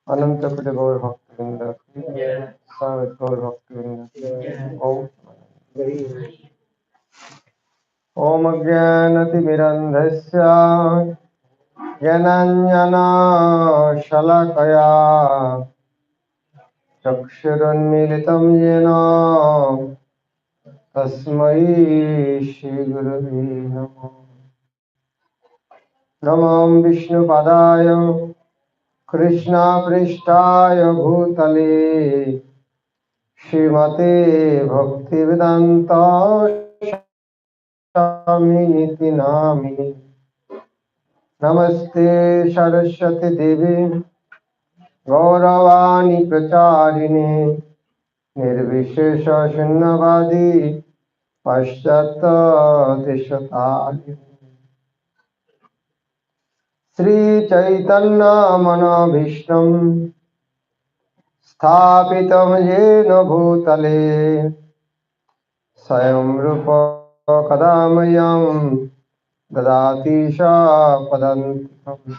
अनंत कोटि गौर भक्तवृंद सावित गौर भक्तवृंद ओम अज्ञानतिमिरन्धस्य ज्ञानाञ्जना शलाकया चक्षुरुन्मीलितं येन तस्मै श्रीगुरवे नमः। नमो विष्णुपदाय कृष्णपृष्ठाय भूतले श्रीमते भक्तिवेदांत स्वामिनिति नामिने। नमस्ते सरस्वती देवी गौरवाणी प्रचारिणे निर्विशेष शून्यवादी पाश्चात्य देशतारिणे। श्री चैतन्य मनोभीष्टं स्थापितं येन भूतले स्वयं रूप कदा मह्यं ददाति पदन्तिकम्।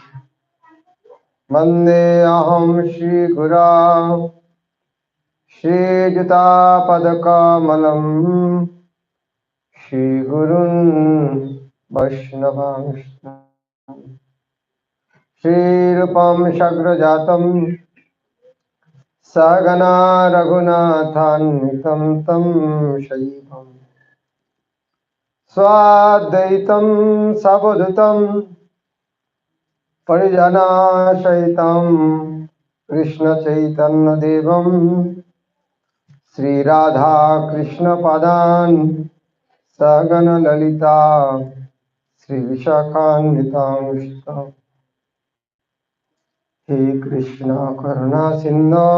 वन्दे अहं श्रीगुरा श्रीयुतापदकमलं श्रीगुरुन् वैष्णवांश्च श्रीरूपं शग्रजातं सगना रघुनाथान्वितं तं शैवम् स्वाद्वैतं सवधूतं परिजनासहितं कृष्णचैतन्यदेवं श्रीराधा कृष्णपदान् सगनललिता श्रीविशाखान्वितांश्च। हे कृष्ण करुणा सिन्धो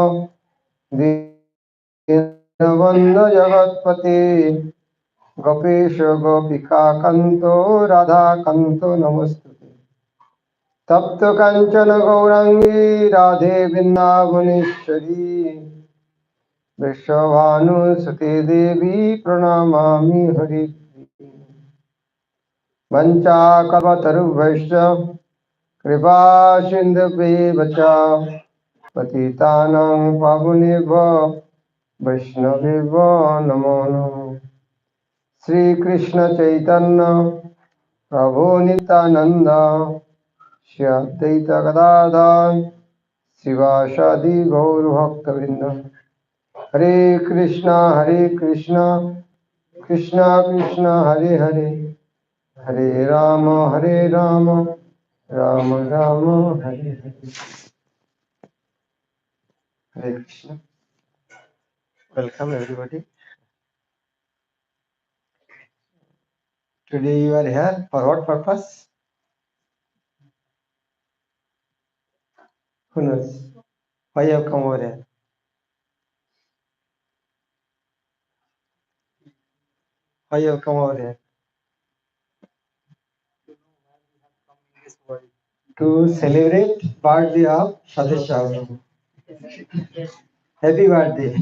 दीनबन्धो जगत्पते गोपेश गोपिका कांतो राधा कांतो नमस्तुते। तप्त कांचन गौरांगी राधे वृंदावनेश्वरी विश्वभानुसुते देवी प्रणमामि हरिप्रिये। वंचाकल्पतरुभ्यश्च कृपा सिन्धुभ्येव च पतितानां पावनेभ्यो वैष्णवेभ्यो नमो नमः। श्री कृष्ण चैतन्य प्रभु नित्यानंद श्री अद्वैत गदाधर शिवासादि गौर भक्तवृंद। हरे कृष्णा कृष्णा कृष्णा हरे हरे हरे राम राम राम हरे हरे। हरे Krishna. Welcome everybody. Today you are here for what purpose? Who knows? Why you have come over here? Why you have come over here? To celebrate birthday of Sadhya. Happy birthday.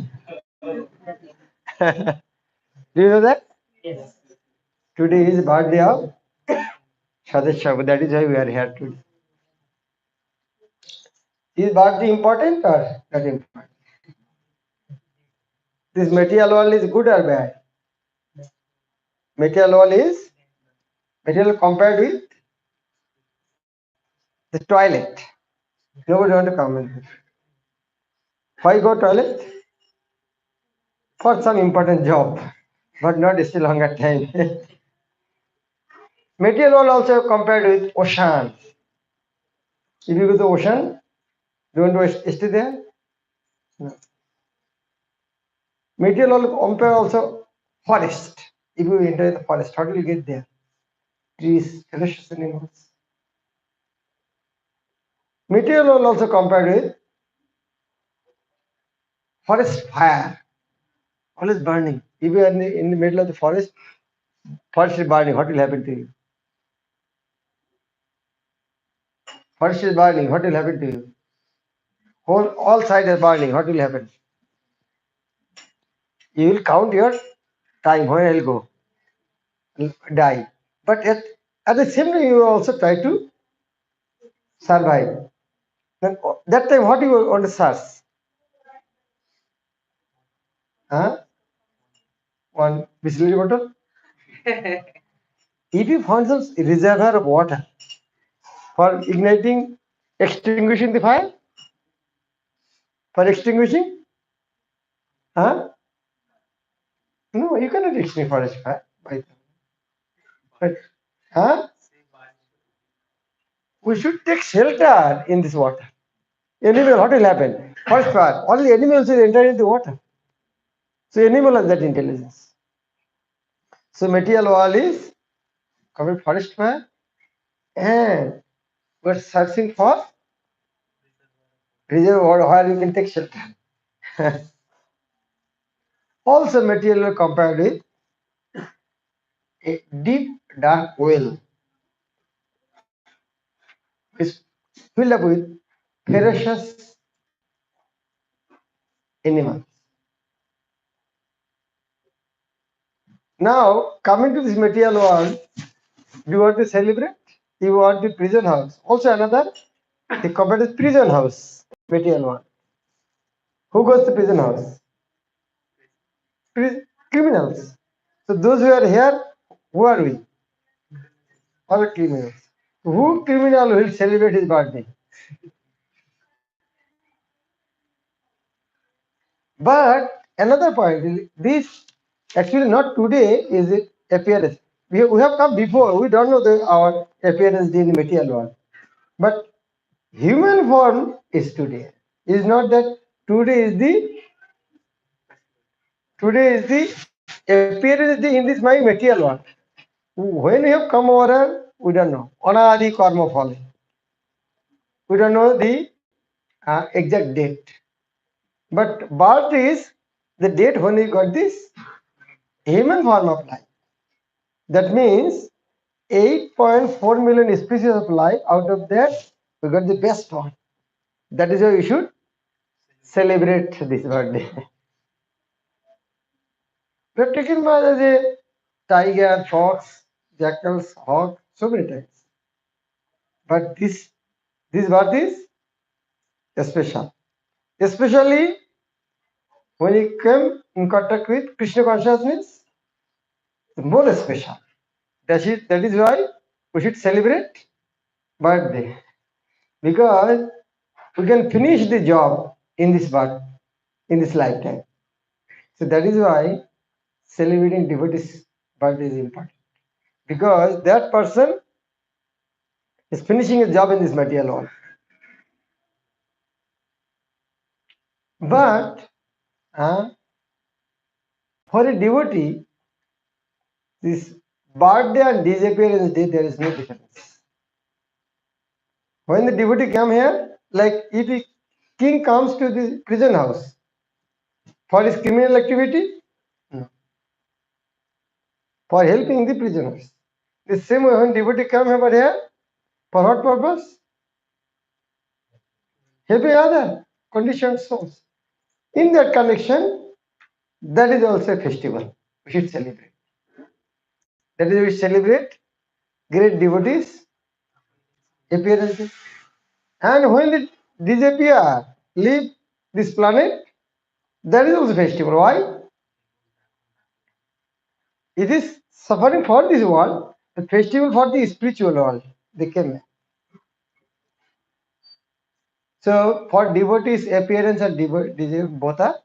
Do you know that? Today is birthday of Sadhya. That is why we are here today. Is birthday important or not important? This material world is good or bad? Material world is material compared with the toilet. Nobody want to come in. Why go toilet? For some important job, but not still longer time. Material world also compared with ocean. If you go to the ocean, do you want to stay there? No. Material world compare also forest. If you enter the forest, how do you get there? Trees, precious animals. Material world also compared with forest fire. Always burning. If you are in the middle of the forest is burning, what will happen to you? Forest is burning, what will happen to you? All sides are burning, what will happen? You will count your time, where I will go, die. But at the same time, you will also try to survive. Then that time, what you want to search? Huh? One Bisleri bottle. If you found some reservoir of water for igniting, extinguishing the fire, for extinguishing, huh? No, you cannot extinguish forest fire. But, huh? We should take shelter in this water. Animal, what will happen? First fire, only animals will enter into water. So animal has that intelligence. So material wall is covered forest fire, and we're searching for reservoir where you can take shelter. Also, material were compared with a deep dark well is filled up with ferocious animals. Now, coming to this material world, do you want to celebrate? You want the prison house. Also, another, they compared with prison house, material world. Who goes to prison house? Criminals. So, those who are here, who are we? All criminals. Who criminal will celebrate his birthday? But another point is this actually not today is it appearance. We have come before, we don't know our appearance in the material world. But human form is today. Is not that today is the appearance in this my material world. When we have come over here, we don't know. Anadi karma phale. We don't know the exact date. But birth is the date when we got this human form of life. That means 8.4 million species of life. Out of that, we got the best one. That is why we should celebrate this birthday. We have taken birth as a tiger, fox, jackals, hawk, so many times. But this birth is special. Especially when you come in contact with Krishna consciousness, more special. That is why we should celebrate birthday. Because we can finish the job in this birth, in this lifetime. So that is why celebrating devotees' birthday is important. Because that person is finishing a job in this material world. But for a devotee, this birthday and disappearance day, there is no difference. When the devotee come here, like if a king comes to the prison house for his criminal activity, no. For helping the prisoners. The same way when devotee come over here, for what purpose? Helping other conditioned souls. In that connection, that is also a festival. We should celebrate. That is, we celebrate great devotees appearances. And when they disappear, leave this planet, that is also festival. Why? It is suffering for this world, the festival for the spiritual world. They came. So for devotees, appearance and both are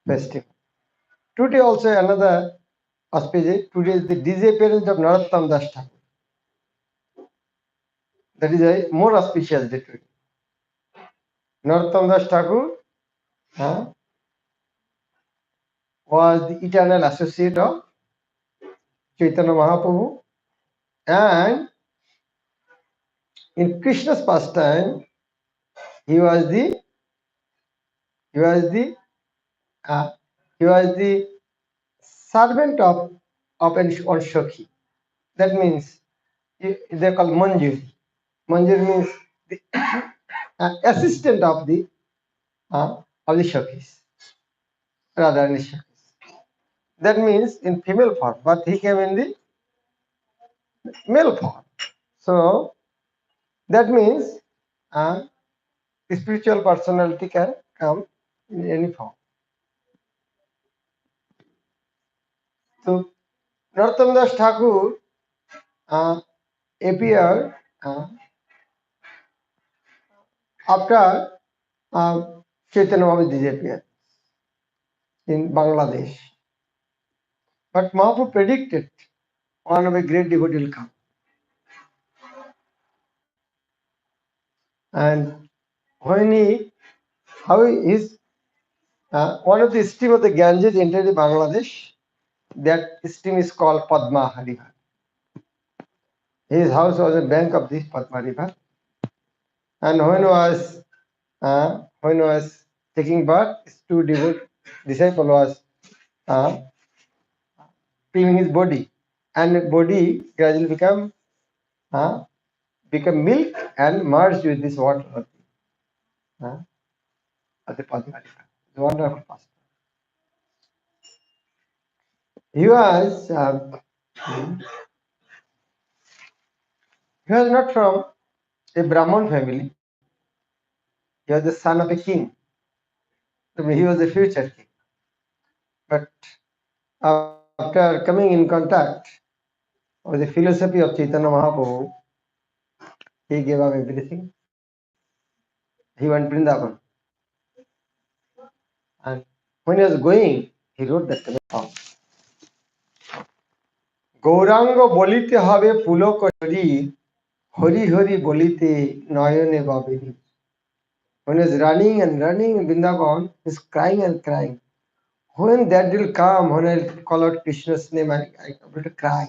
festival. Today also another auspicious. Today is the disappearance of Narottam Das Thakur. That is a more auspicious day today. Narottam Das Thakur was the eternal associate of Chaitanya Mahaprabhu, and in Krishna's pastime, he was the he was the uh, he was the servant of an or Shakhi. That means they call Manjari. Manjari means the assistant of the Shakhis, rather than the Shakhis. That means in female form, but he came in the male form. So That means spiritual personality can come in any form. So Narottam Das Thakur appeared after Chaitanya Mahaprabhu disappeared in Bangladesh. But Mahaprabhu predicted one of a great devotee will come. And when his one of the stream of the Ganges entered Bangladesh, that stream is called Padma River. His house was a bank of this Padma River. And when was taking birth, his two disciple was peeling his body, and the body gradually become milk and merged with this water of the Padma River. It's a wonderful pastime. He was not from a Brahmin family. He was the son of a king. I mean, he was a future king. But after coming in contact with the philosophy of Chaitanya Mahaprabhu, he gave up everything. He went Vrindavan. And when he was going, he wrote that song. Gauranga bolite habe pulok shari, Hari Hari bolite nayane babiri. When he was running and running in Vrindavan, he was crying and crying. When that will come, when I call out Krishna's name, I will cry.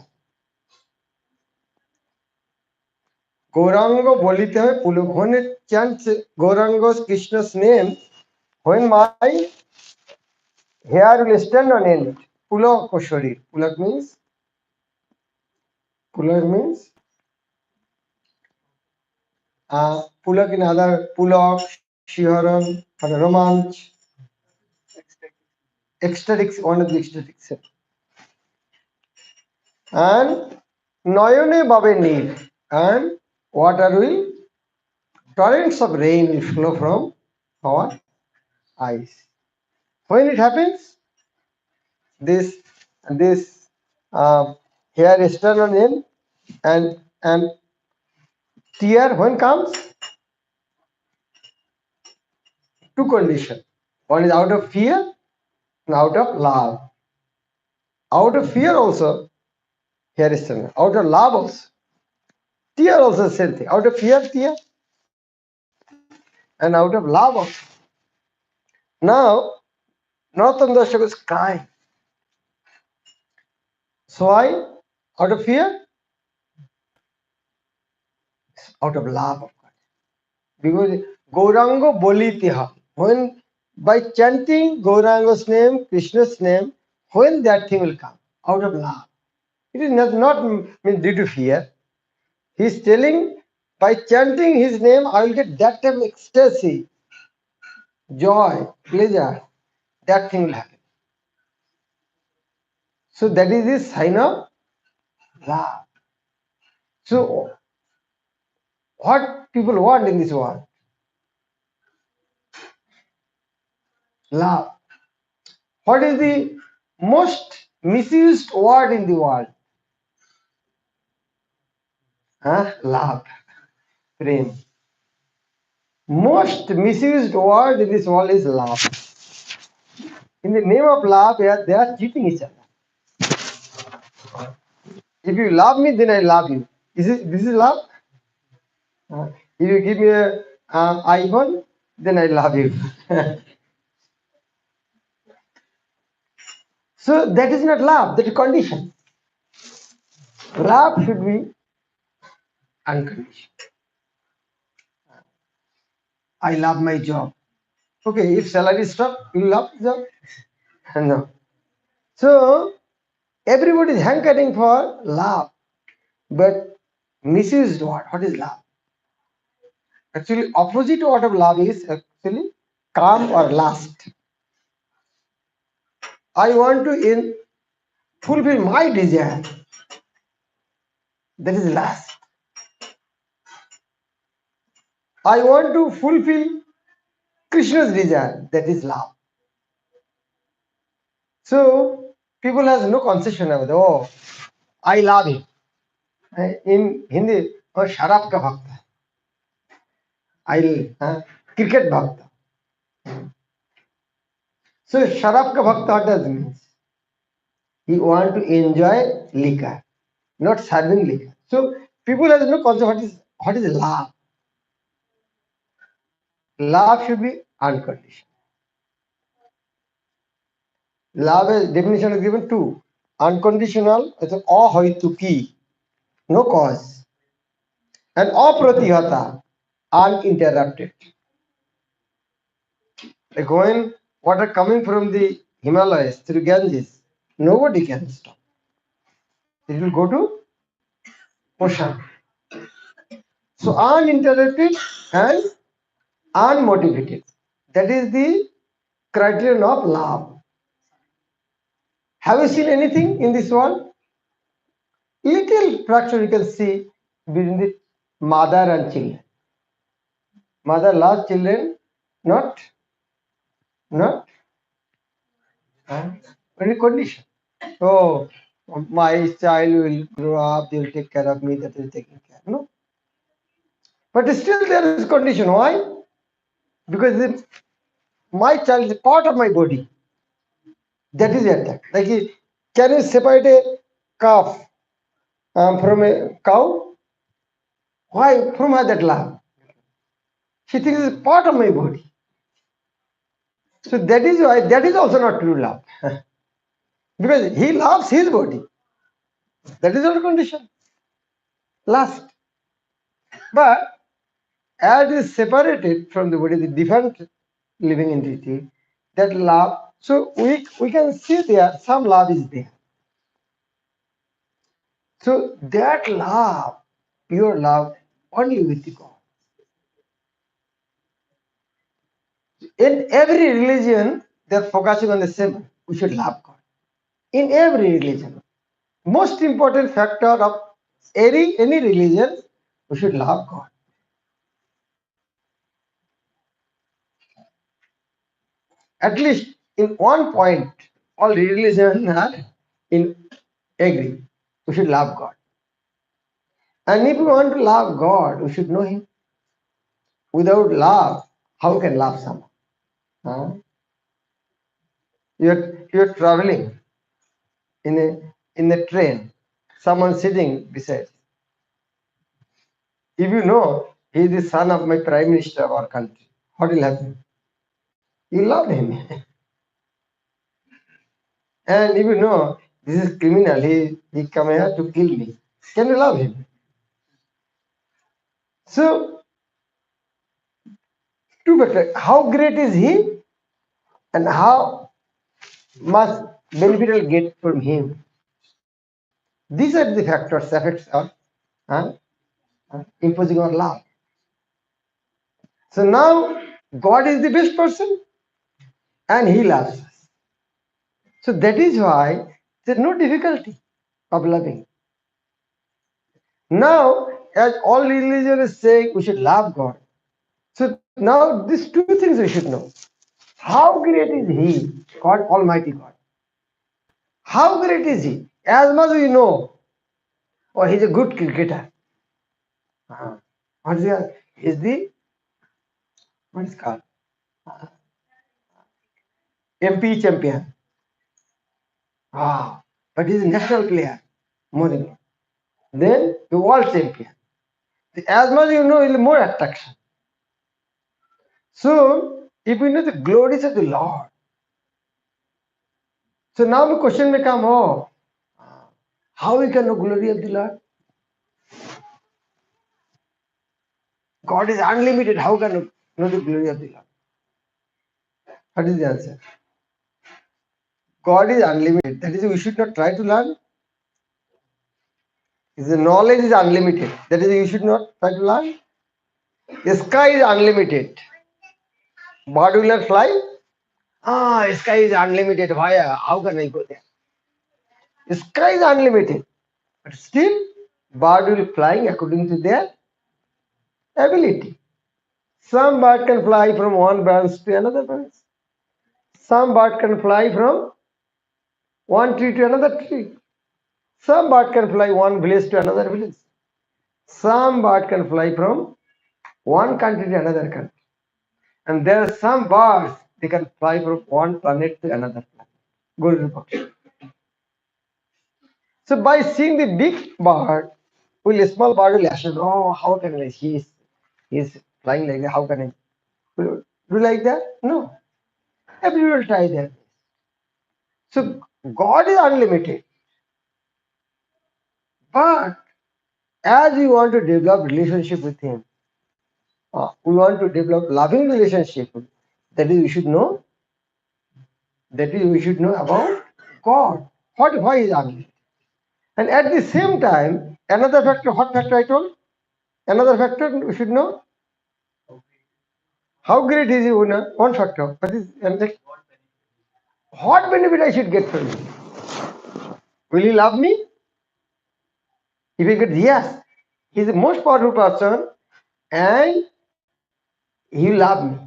Gauranga bolite habe pulok. When it chants Gauranga's Krishna's name, when my hair will stand on end, Pulak Koshari. Pulak means Pulak in other Pulak, Shiharan, or Romanch, ecstatics, one of the ecstatics. And Noyone Babe Nir, and water will, torrents of rain will flow from our eyes. When it happens, this hair is turned on end, and tear when comes, two conditions. One is out of fear and out of love. Out of fear also, here is something. Out of love also. Tear also same thing. Out of fear, tear. And out of love also. Now, Narottam Das Thakur is crying. So why? Out of fear? Out of love of God. Because Gauranga Bolitiha. When by chanting Gauranga's name, Krishna's name, when that thing will come? Out of love. It is not mean due to fear. He is telling, by chanting his name, I will get that type of ecstasy, joy, pleasure. That thing will happen. So that is the sign of love. So what people want in this world? Love. What is the most misused word in the world? Love. Prema. Most misused word in this world is love. In the name of love, they are cheating each other. If you love me, then I love you. This is love? If you give me an iPhone, then I love you. So that is not love, that is condition. Love should be unconditional. I love my job. Okay, if salary stop, you love the job? No. So everybody is hankering for love, but misused what? What is love? Actually, opposite word of love is actually calm or lust. I want to fulfill my desire. That is lust. I want to fulfill Krishna's desire, that is love. So people has no conception about, oh, I love him. In Hindi, oh, sharab ka bhakta. Cricket bhakta. So sharab ka bhakta, what does it mean? He want to enjoy liquor, not serving liquor. So people have no concept what is love. Love should be unconditional. Love is definition is given two. Unconditional is ahoituki, no cause. And apratihata, uninterrupted. Like when water coming from the Himalayas through Ganges, nobody can stop. It will go to ocean. So uninterrupted and unmotivated. That is the criterion of love. Have you seen anything in this world? Little fraction you can see between the mother and children. Mother loves children, not any condition. Oh, my child will grow up, they will take care of me, that is taking care. No. But still there is condition. Why? Because my child is part of my body. That is the attack. Like, can you separate a calf from a cow? Why? From her that love. She thinks it's part of my body. So that is why that is also not true love. Because he loves his body. That is our condition. Last. But as it is separated from the body, the different living entity, that love, so we can see there some love is there. So that love, pure love, only with the God. In every religion, they're focusing on the same. We should love God. In every religion, most important factor of any religion, we should love God. At least in one point, all religions are in agree. We should love God. And if we want to love God, we should know Him. Without love, how can love someone? Huh? You're traveling in a train, someone sitting beside. If you know he is the son of my prime minister of our country, what will happen? You love him. And if you know this is criminal, he come here to kill me, can you love him? So two factors: how great is he, and how much benefit will get from him. These are the factors effects of uh, imposing on love. So now God is the best person and He loves us. So that is why there is no difficulty of loving. Now, as all religion is saying, we should love God. So now these two things we should know. How great is He, God, Almighty God? How great is He? As much we know, oh, He's a good cricketer. What is the? He's the what is called MP champion. Wow, but he's a national player, more than more. Then the world champion. As much you know, is more attraction. So if we know the glories of the Lord, so now the question may come, oh, how we can know glory of the Lord? God is unlimited. How can we know the glory of the Lord? What is the answer? God is unlimited. That is, we should not try to learn. The knowledge is unlimited. That is, you should not try to learn. The sky is unlimited. Bird will not fly. Sky is unlimited. Why? How can I go there? The sky is unlimited. But still, bird will flying according to their ability. Some bird can fly from one branch to another branch. Some bird can fly from one tree to another tree. Some bird can fly one village to another village. Some bird can fly from one country to another country. And there are some birds, they can fly from one planet to another planet. Guru Bhakti. So by seeing the big bird, will a small bird will ask, oh, how can I? He's flying like that. How can I? Do you like that? No. Everyone will try that. So God is unlimited. But as we want to develop relationship with Him, we want to develop loving relationship. That is, we should know. That is, we should know about God. Why is unlimited? And at the same time, another factor. What factor I told? Another factor we should know. How great is He? One factor. What is another? What benefit I should get from Him? Will He love me? If He gets yes, He is the most powerful person, and He will love me.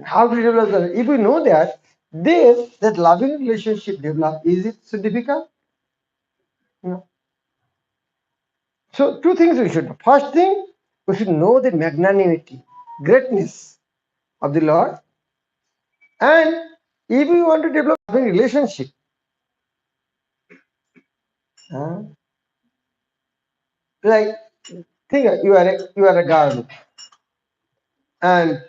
How to develop that? If we know that, then that loving relationship develop, is it so difficult? No. So two things we should know. First thing, we should know the magnanimity, greatness of the Lord. And if we want to develop a relationship, like think you are a girl, and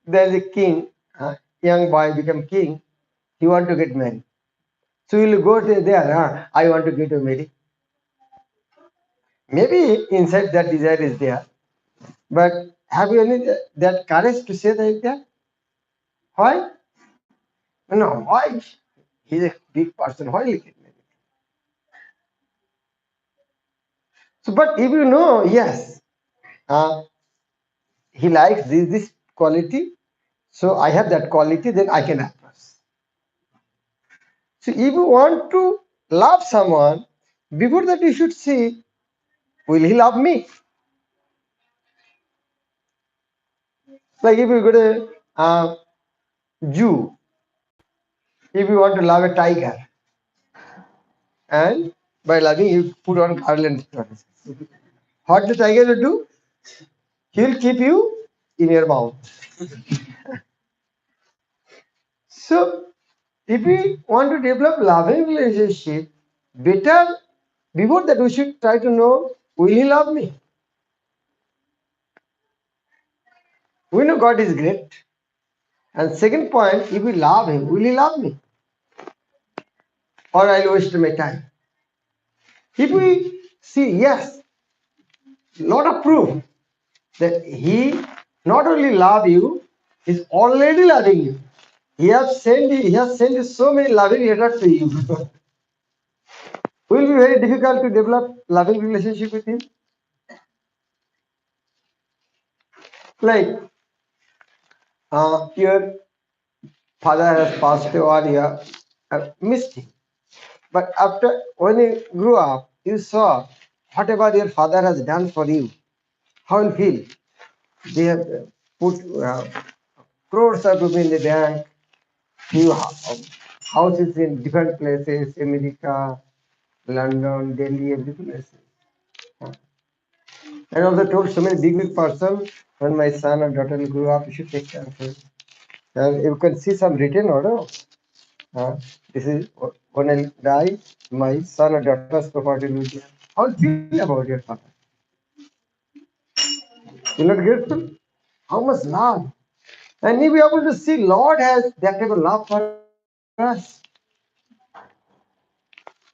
there is a king, young boy become king. He want to get married. So you will go to there. I want to get married. Maybe inside that desire is there, but have you any that courage to say like that? Why? No, why? He's a big person. Why will he get married? So, but if you know, yes, uh, he likes this quality, so I have that quality, then I can approach. So, if you want to love someone, before that you should see, will he love me? Like if you go to zoo, if you want to love a tiger, and by loving you put on garland. What the tiger will do? He will keep you in your mouth. So, if we want to develop loving relationship, better before that we should try to know, will he love me? We know God is great. And second point, if we love him, will he love me? Or I'll waste my time. If we see, yes, lot of proof that he not only love you, he's already loving you. He has sent so many loving letters to you. Will be very difficult to develop loving relationship with him. Like your father has passed away, you missed him. But after when you grew up, you saw whatever your father has done for you. How you feel? They have put crores of rupees in the bank, few houses in different places, America, London, Delhi, every place. And also told so many big person, when my son or daughter will grow up, you should take care of him. And you can see some written order. This is when I die, my son or daughter's property will be. How do you feel about your father? You're not grateful? How much love? And if we are able to see Lord has that type of love for us.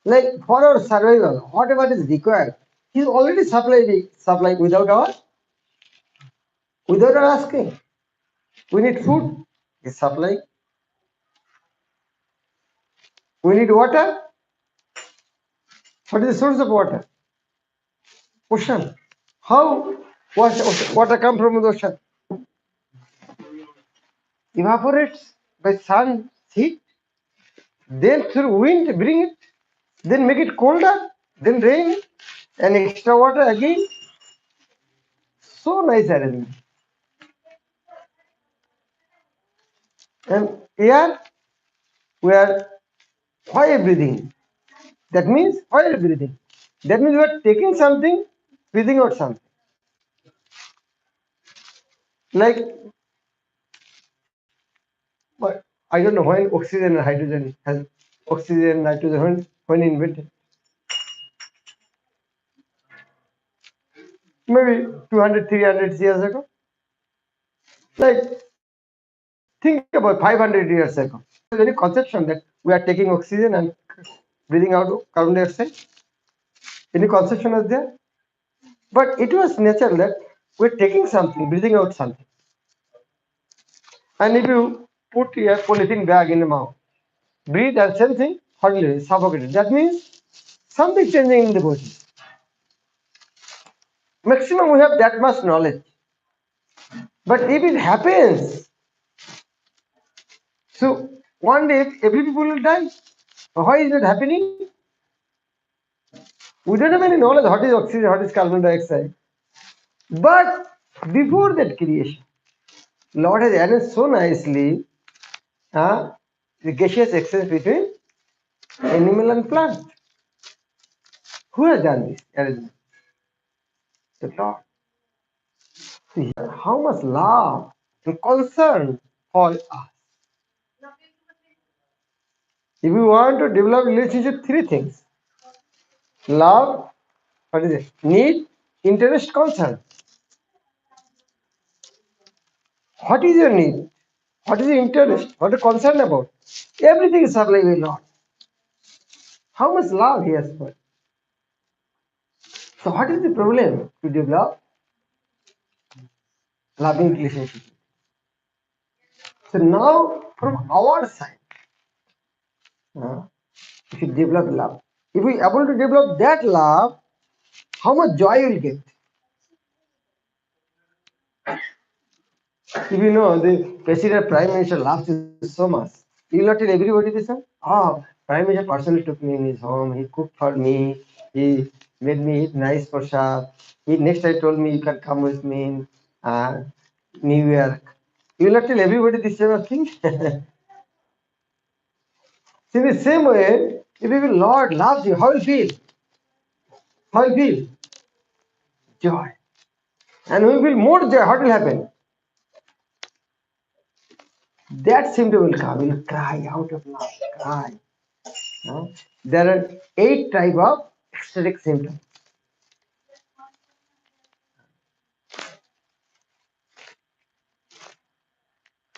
Like for our survival, whatever is required, He's already supplied without our asking. We need food, He's supplying. We need water. What is the source of water? Ocean. How water come from the ocean? Evaporates by sun heat, then through wind bring it, then make it colder, then rain and extra water again. So nice arrangement. And here we are fire breathing. That means fire breathing. That means we are taking something, breathing out something. Like, but I don't know when oxygen and hydrogen has oxygen, nitrogen, when invented. Maybe 200, 300 years ago. Like, think about 500 years ago. There's any conception that we are taking oxygen and breathing out carbon dioxide. Any conception was there? But it was natural that we're taking something, breathing out something. And if you put a polythene bag in the mouth, breathe and same thing, hardly suffocated. That means something changing in the body. Maximum we have that much knowledge. But if it happens, so one day every people will die. Why is it happening? We don't have any knowledge what is oxygen, what is carbon dioxide. But before that creation, Lord has arranged so nicely the gaseous exchange between animal and plant. Who has done this arrangement? The Lord. See how much love and concern for us. If you want to develop relationship, three things: love, what is it? Need, interest, concern. What is your need? What is your interest? What are you concerned about? Everything is supplied by Lord. How much love He has for you. So what is the problem to develop loving relationship? So now from our side, if you develop love, if we are able to develop that love, how much joy you will get. If you know the president, prime minister loves you so much, you will not tell everybody this. Oh, prime minister personally took me in his home. He cooked for me. He made me eat nice prasad. He next time told me you can come with me in New York. You will not tell everybody this sort of thing. So in the same way, if the Lord loves you, how will you feel? How will you feel? Joy. And when you feel more joy, what will happen? That symptom will come. You will cry out of love. Cry. There are 8 types of ecstatic symptoms.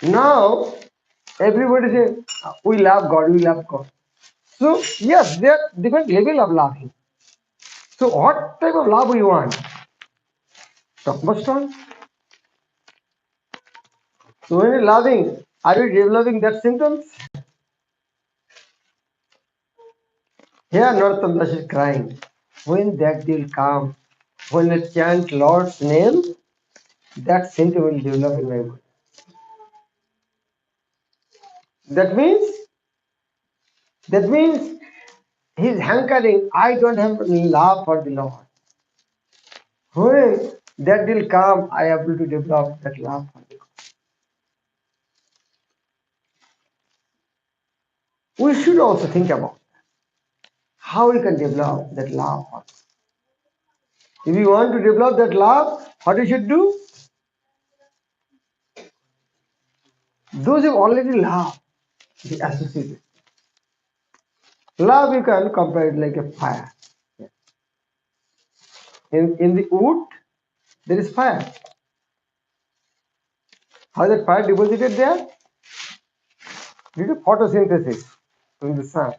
Now, everybody says, we love God, we love God. So, yes, there are different level of loving. So, what type of love we want? Topmost one. So, when you're loving, are you developing that symptoms? Here, Narottam Das is crying. When that will come, when I chant Lord's name, that symptom will develop in my body. That means, that means he's hankering, I don't have love for the Lord. When that will come, I am able to develop that love for the Lord. We should also think about how we can develop that love. If you want to develop that love, what you should do? Those who already love, be associated. Love you can compare it like a fire. In the wood, there is fire. How is that fire deposited there? Due to photosynthesis from the sun.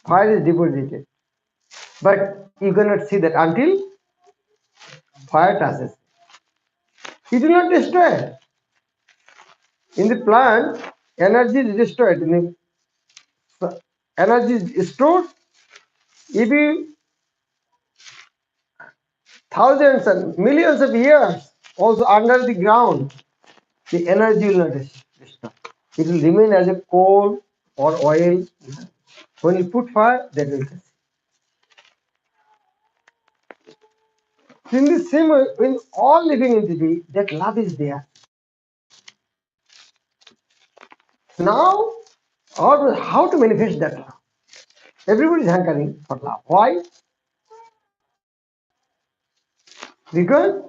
Fire is deposited. But you cannot see that until fire touches. It will not destroy it. In the plant, energy is destroyed. Energy is stored. If you thousands and millions of years also under the ground, the energy will not destroy. It will remain as a coal or oil. When you put fire, that will consume. In the same way, in all living entity, that love is there. Now, how to manifest that love? Everybody is hankering for love. Why? Because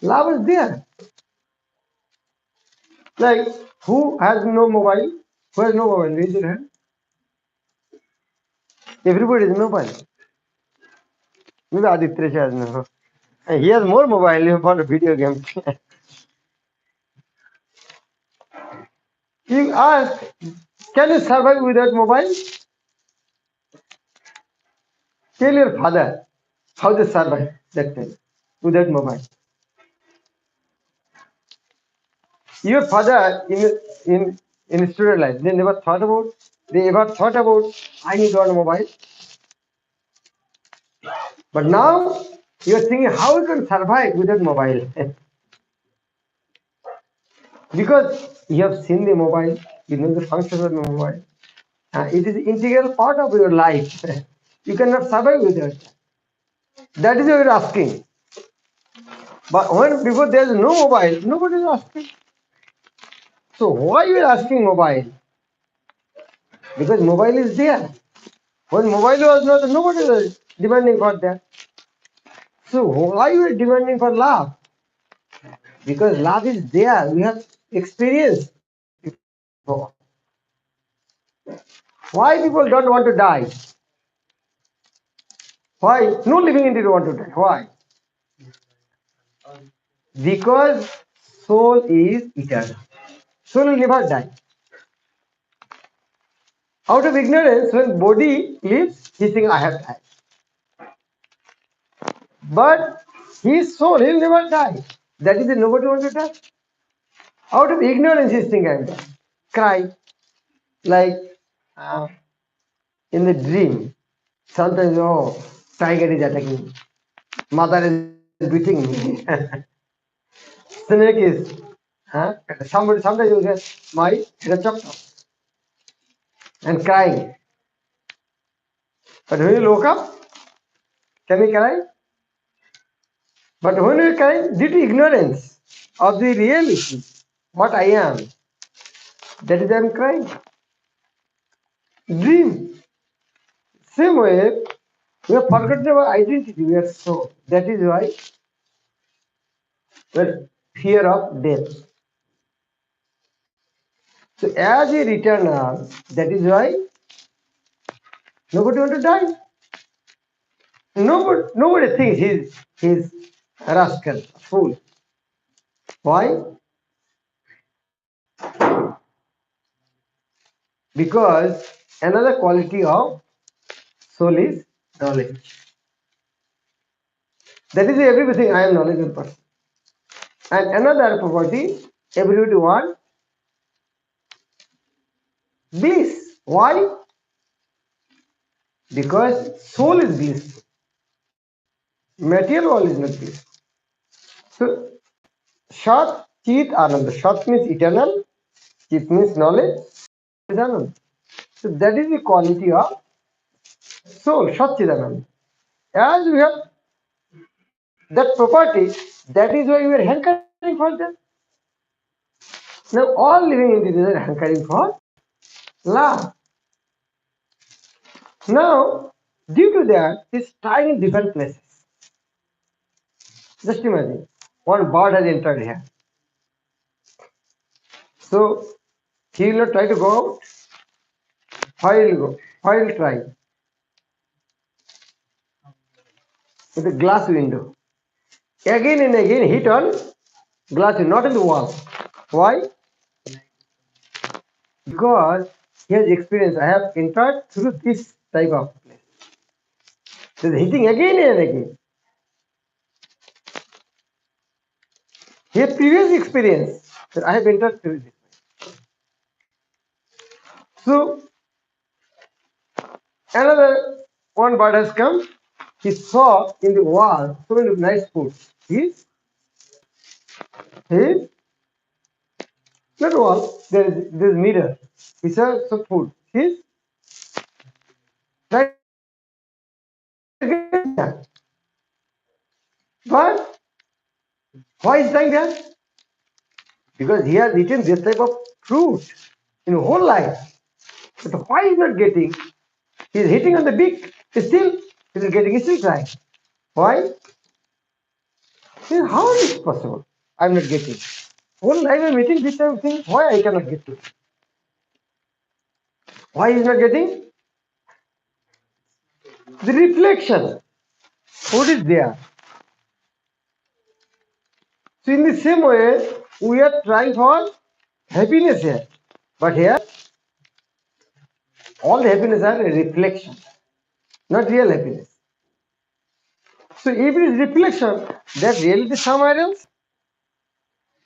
love is there. Like, who has no mobile? Who has no mobile? Raise your hand. Everybody has mobile. Maybe Aditya has no. He has more mobile for the video games. You ask, can you survive without mobile? Tell your father how they survive that time without mobile. Your father in student life, they ever thought about I need one mobile. But now you are thinking how you can survive without mobile. Because you have seen the mobile, you know the function of the mobile. It is integral part of your life. You cannot survive without it. That is what you are asking. But when before there is no mobile, nobody is asking. So why you are asking mobile? Because mobile is there. When mobile was not, nobody was demanding for that. So why you are demanding for love? Because love is there. We have experience. Why people don't want to die? Why? No living entity want to die. Why? Because soul is eternal. Soul will never die. Out of ignorance, when body lives, he thinks I have died. But his soul, he'll never die. That is it, nobody wants to die. Out of ignorance, he's thinking I'm dead. Cry. Like in the dream. Sometimes, oh, tiger is attacking me. Mother is beating me. Snake is, sometimes you get my head chopped off and crying. But when you woke up, can you cry? But when you cry, due to ignorance of the reality, what I am, that is I am crying. Dream. Same way, we have forgotten our identity, we are so. That is why well, fear of death. So as a returner, that is why nobody want to die. Nobody thinks he's a rascal, a fool. Why? Because another quality of soul is knowledge. That is everything I am knowledgeable person. And another property, everybody want bliss. Why? Because soul is bliss. Material world is not bliss. So Shat Chit Anand. Shat means eternal, Chit means knowledge, is Anand. So that is the quality of soul, Shat Chit Anand. As we have that property, that is why we are hankering for that. Now all living entities are hankering for love. Now, due to that, it's trying in different places. Just imagine, one bird has entered here. So he will not try to go out. How will go? How will try? With a glass window. Again and again hit on glass, not in the wall. Why? Because he has experience. I have entered through this type of place. So hitting again and again. He has previous experience that I have entered through this. So another one bird has come. He saw in the wall so many nice food. He not wall. There is mirror. He saw some food. He's trying to get that. But why is like that? Because he has eaten this type of fruit in whole life. But why is not getting? He is hitting on the beak. Still, he is getting. He is still trying. Why? How is it possible? I'm not getting. Whole life I'm eating this type of thing. Why I cannot get to? Why is not getting? The reflection. What is there? So in the same way, we are trying for happiness here. But here, all the happiness are a reflection, not real happiness. So if it is reflection, that reality is somewhere else.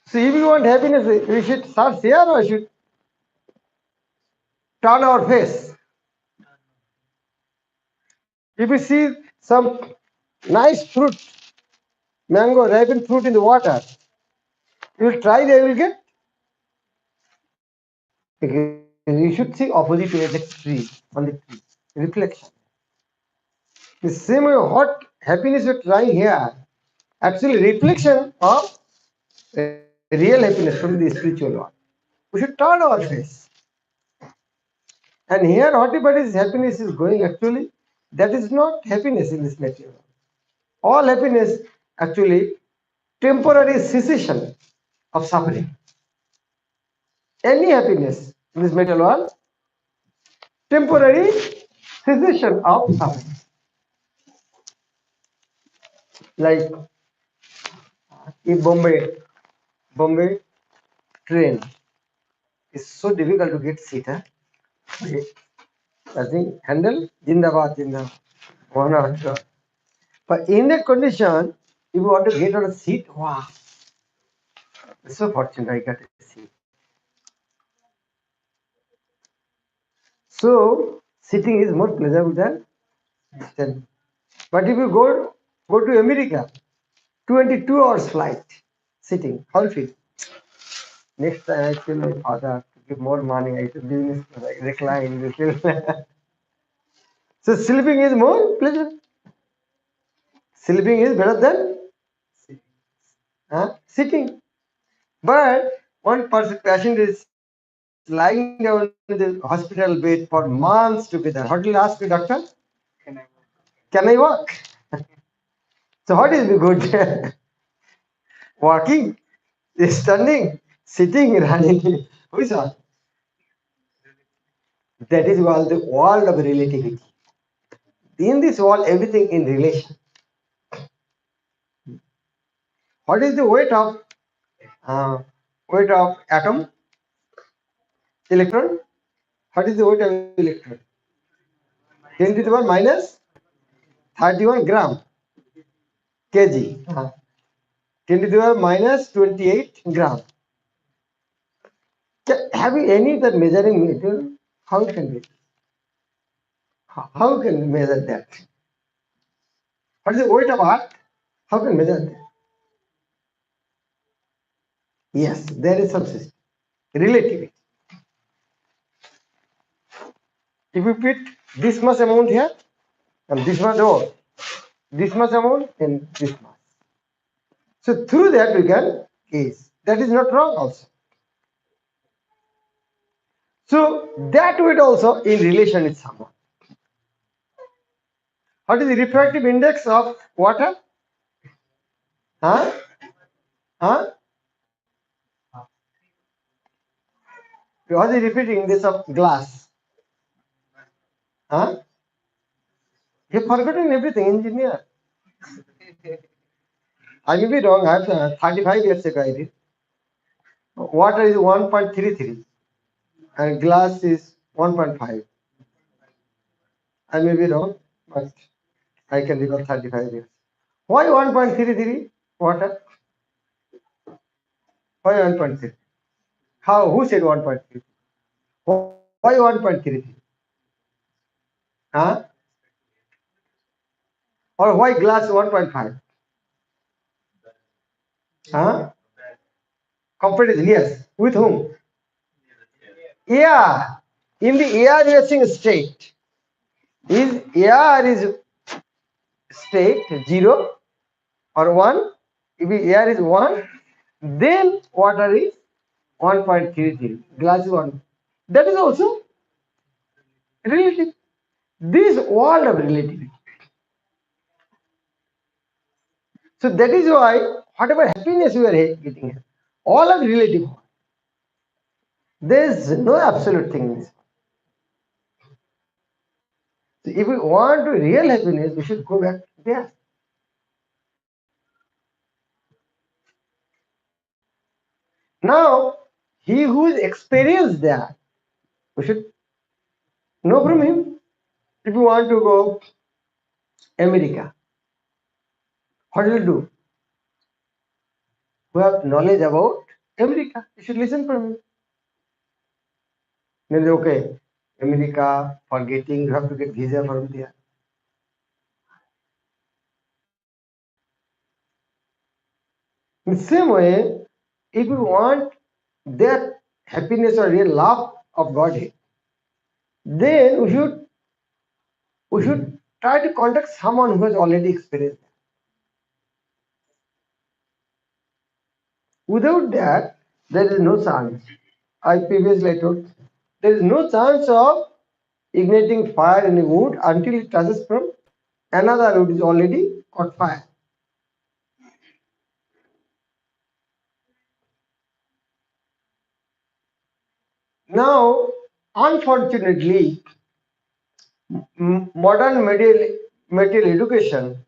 So if you want happiness, we should start here or should turn our face. If you see some nice fruit, mango, ripened fruit in the water, you will try, they will get. You should see opposite way the tree on the tree. Reflection. The same way what happiness you're trying here, actually reflection of real happiness from the spiritual world. We should turn our face. And here whatever is happiness is going actually, that is not happiness in this material world. All happiness actually temporary cessation of suffering. Any happiness in this material world, temporary cessation of suffering. Like if Bombay train is so difficult to get seat, huh? Okay. I think handle Jindabad, Jindabad. One or two. But in that condition, if you want to get on a seat, wow, it's so fortunate I got a seat. So sitting is more pleasurable than standing. But if you go to America, 22 hours flight, sitting, how feel? Next time I tell my father to give more money, I should business recline. So sleeping is more pleasure. Sleeping is better than sitting. But one person patient is lying down in the hospital bed for months together. What will you ask the doctor? Can I walk? So what is the good? Walking, standing, sitting, running. Who is all? That is called the world of relativity. In this world, everything in relation. What is the uh, weight of atom? Electron? What is the weight of electron? 10 to the power minus 31 gram kg. 10 to the power minus 28 gram. Have you any that measuring meter? How can we? How can we measure that? What is the weight of earth? How can we measure that? Yes, there is some system. Relativity. If you put this much amount here and this much over, this much amount and this much. So through that we can gauge. That is not wrong also. So that weight also in relation with someone. What is the refractive index of water? Huh? Huh? What is the refractive index of glass? Huh? You've forgotten everything, engineer. I may be wrong. I have 35 years ago I did. Water is 1.33 and glass is 1.5. I may be wrong, but I can recall 35 years. Why 1.33 water? Why 1.3? How? Who said 1.3? Why 1.33? Huh? Or why glass 1.5? Huh? Competition, yes. With whom? Air. In the air we are seeing state. Is air is state 0 or 1, if air is 1, then water is 1.33. Glass is 1. That is also relative. This world of relativity. So that is why whatever happiness you are getting, all of relative. There is no absolute thing in this. So if we want to real happiness, we should go back there. Now, he who is experienced that, we should know from him. If you want to go America, what will you do? Who have knowledge about America, you should listen from him. Then okay, America, for getting, you have to get visa from there. In the same way, if you want that happiness or real love of Godhead, then we should try to contact someone who has already experienced that. Without that, there is no chance. I previously told there is no chance of igniting fire in a wood until it touches from another wood is already caught fire. Now, unfortunately, modern material education,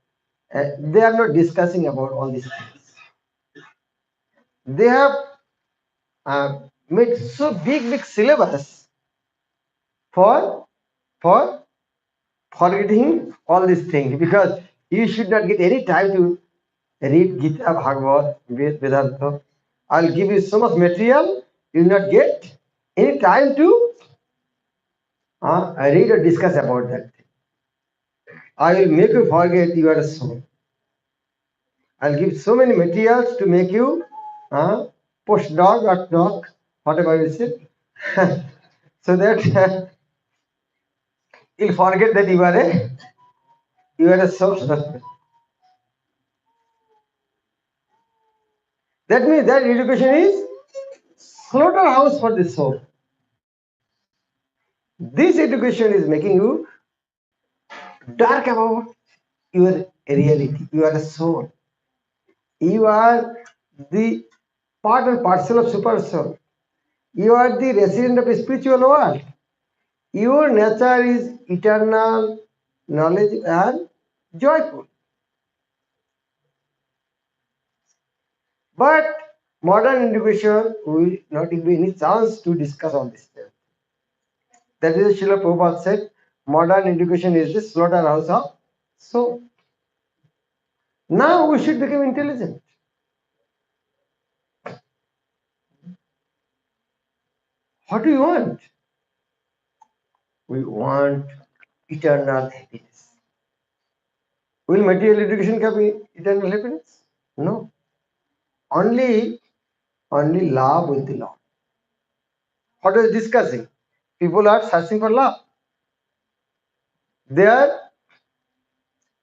they are not discussing about all these things. They have made so big syllabus for for forgetting all these things because you should not get any time to read Gita, Bhagavad, Vedanta. I'll give you so much material, you will not get any time to read or discuss about that. I will make you forget you are a soul. I'll give so many materials to make you postdoc or doc, whatever you say, so that you'll forget that you are a soul. That means that education is slaughterhouse for the soul. This education is making you dark about your reality. You are a soul. You are the part and parcel of super soul. You are the resident of a spiritual world. Your nature is eternal, knowledge, and joyful. But modern education will not give you any chance to discuss all this. That is what Srila Prabhupada said. Modern education is the slaughterhouse of soul. Now we should become intelligent. What do you want? We want eternal happiness. Will material education give eternal happiness? No. Only love with the Lord. What is discussing? People are searching for love. They are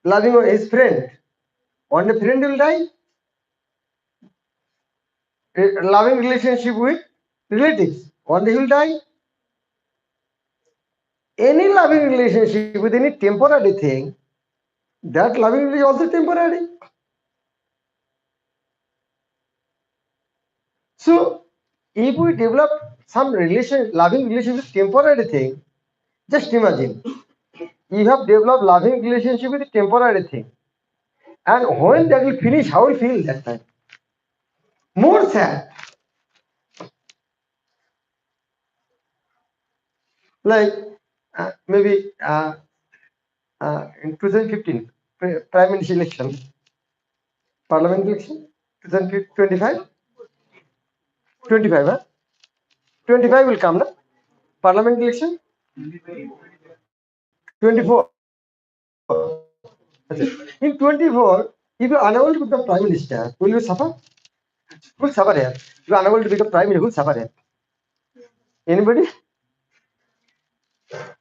loving his friend. One day friend will die. A loving relationship with relatives. One day he will die. Any loving relationship with any temporary thing, that loving is also temporary. So if we develop some loving relationship with temporary thing, just imagine you have developed loving relationship with a temporary thing, and when that will finish, how will feel that time? More sad. Like maybe in 2015 prime minister election, parliament election, 2025, 25, huh? 25 will come, no? Parliament election, 24. In 24, if you are unable to become prime minister, will you suffer? Who will suffer here? If you are unable to become prime minister, who will suffer here? Anybody?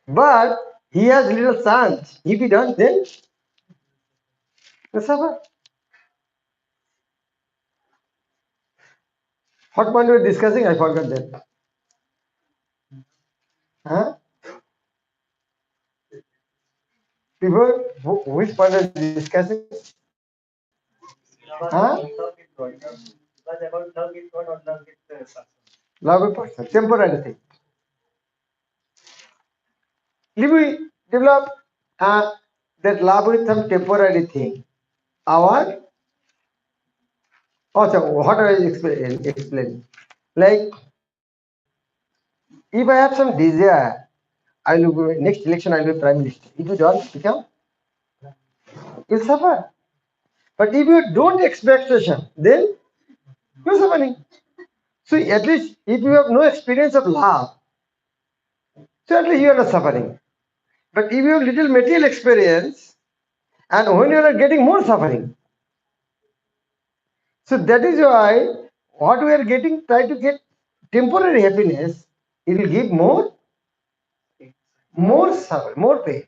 But he has little chance. If he does, then he will suffer. What point we were discussing? I forgot that. Huh? People, which point are we discussing? Huh? Love with person, temporary thing. We develop that love with some temporary thing. Our also what I explain. Like if I have some desire, I will be next election. I will be prime minister. If you don't become, you'll suffer. But if you don't expectation, then you're suffering. So at least if you have no experience of love, so at least you are not suffering. But if you have little material experience, and when you are getting more suffering, so that is why what we are getting, try to get temporary happiness, it will give more suffer, more pain.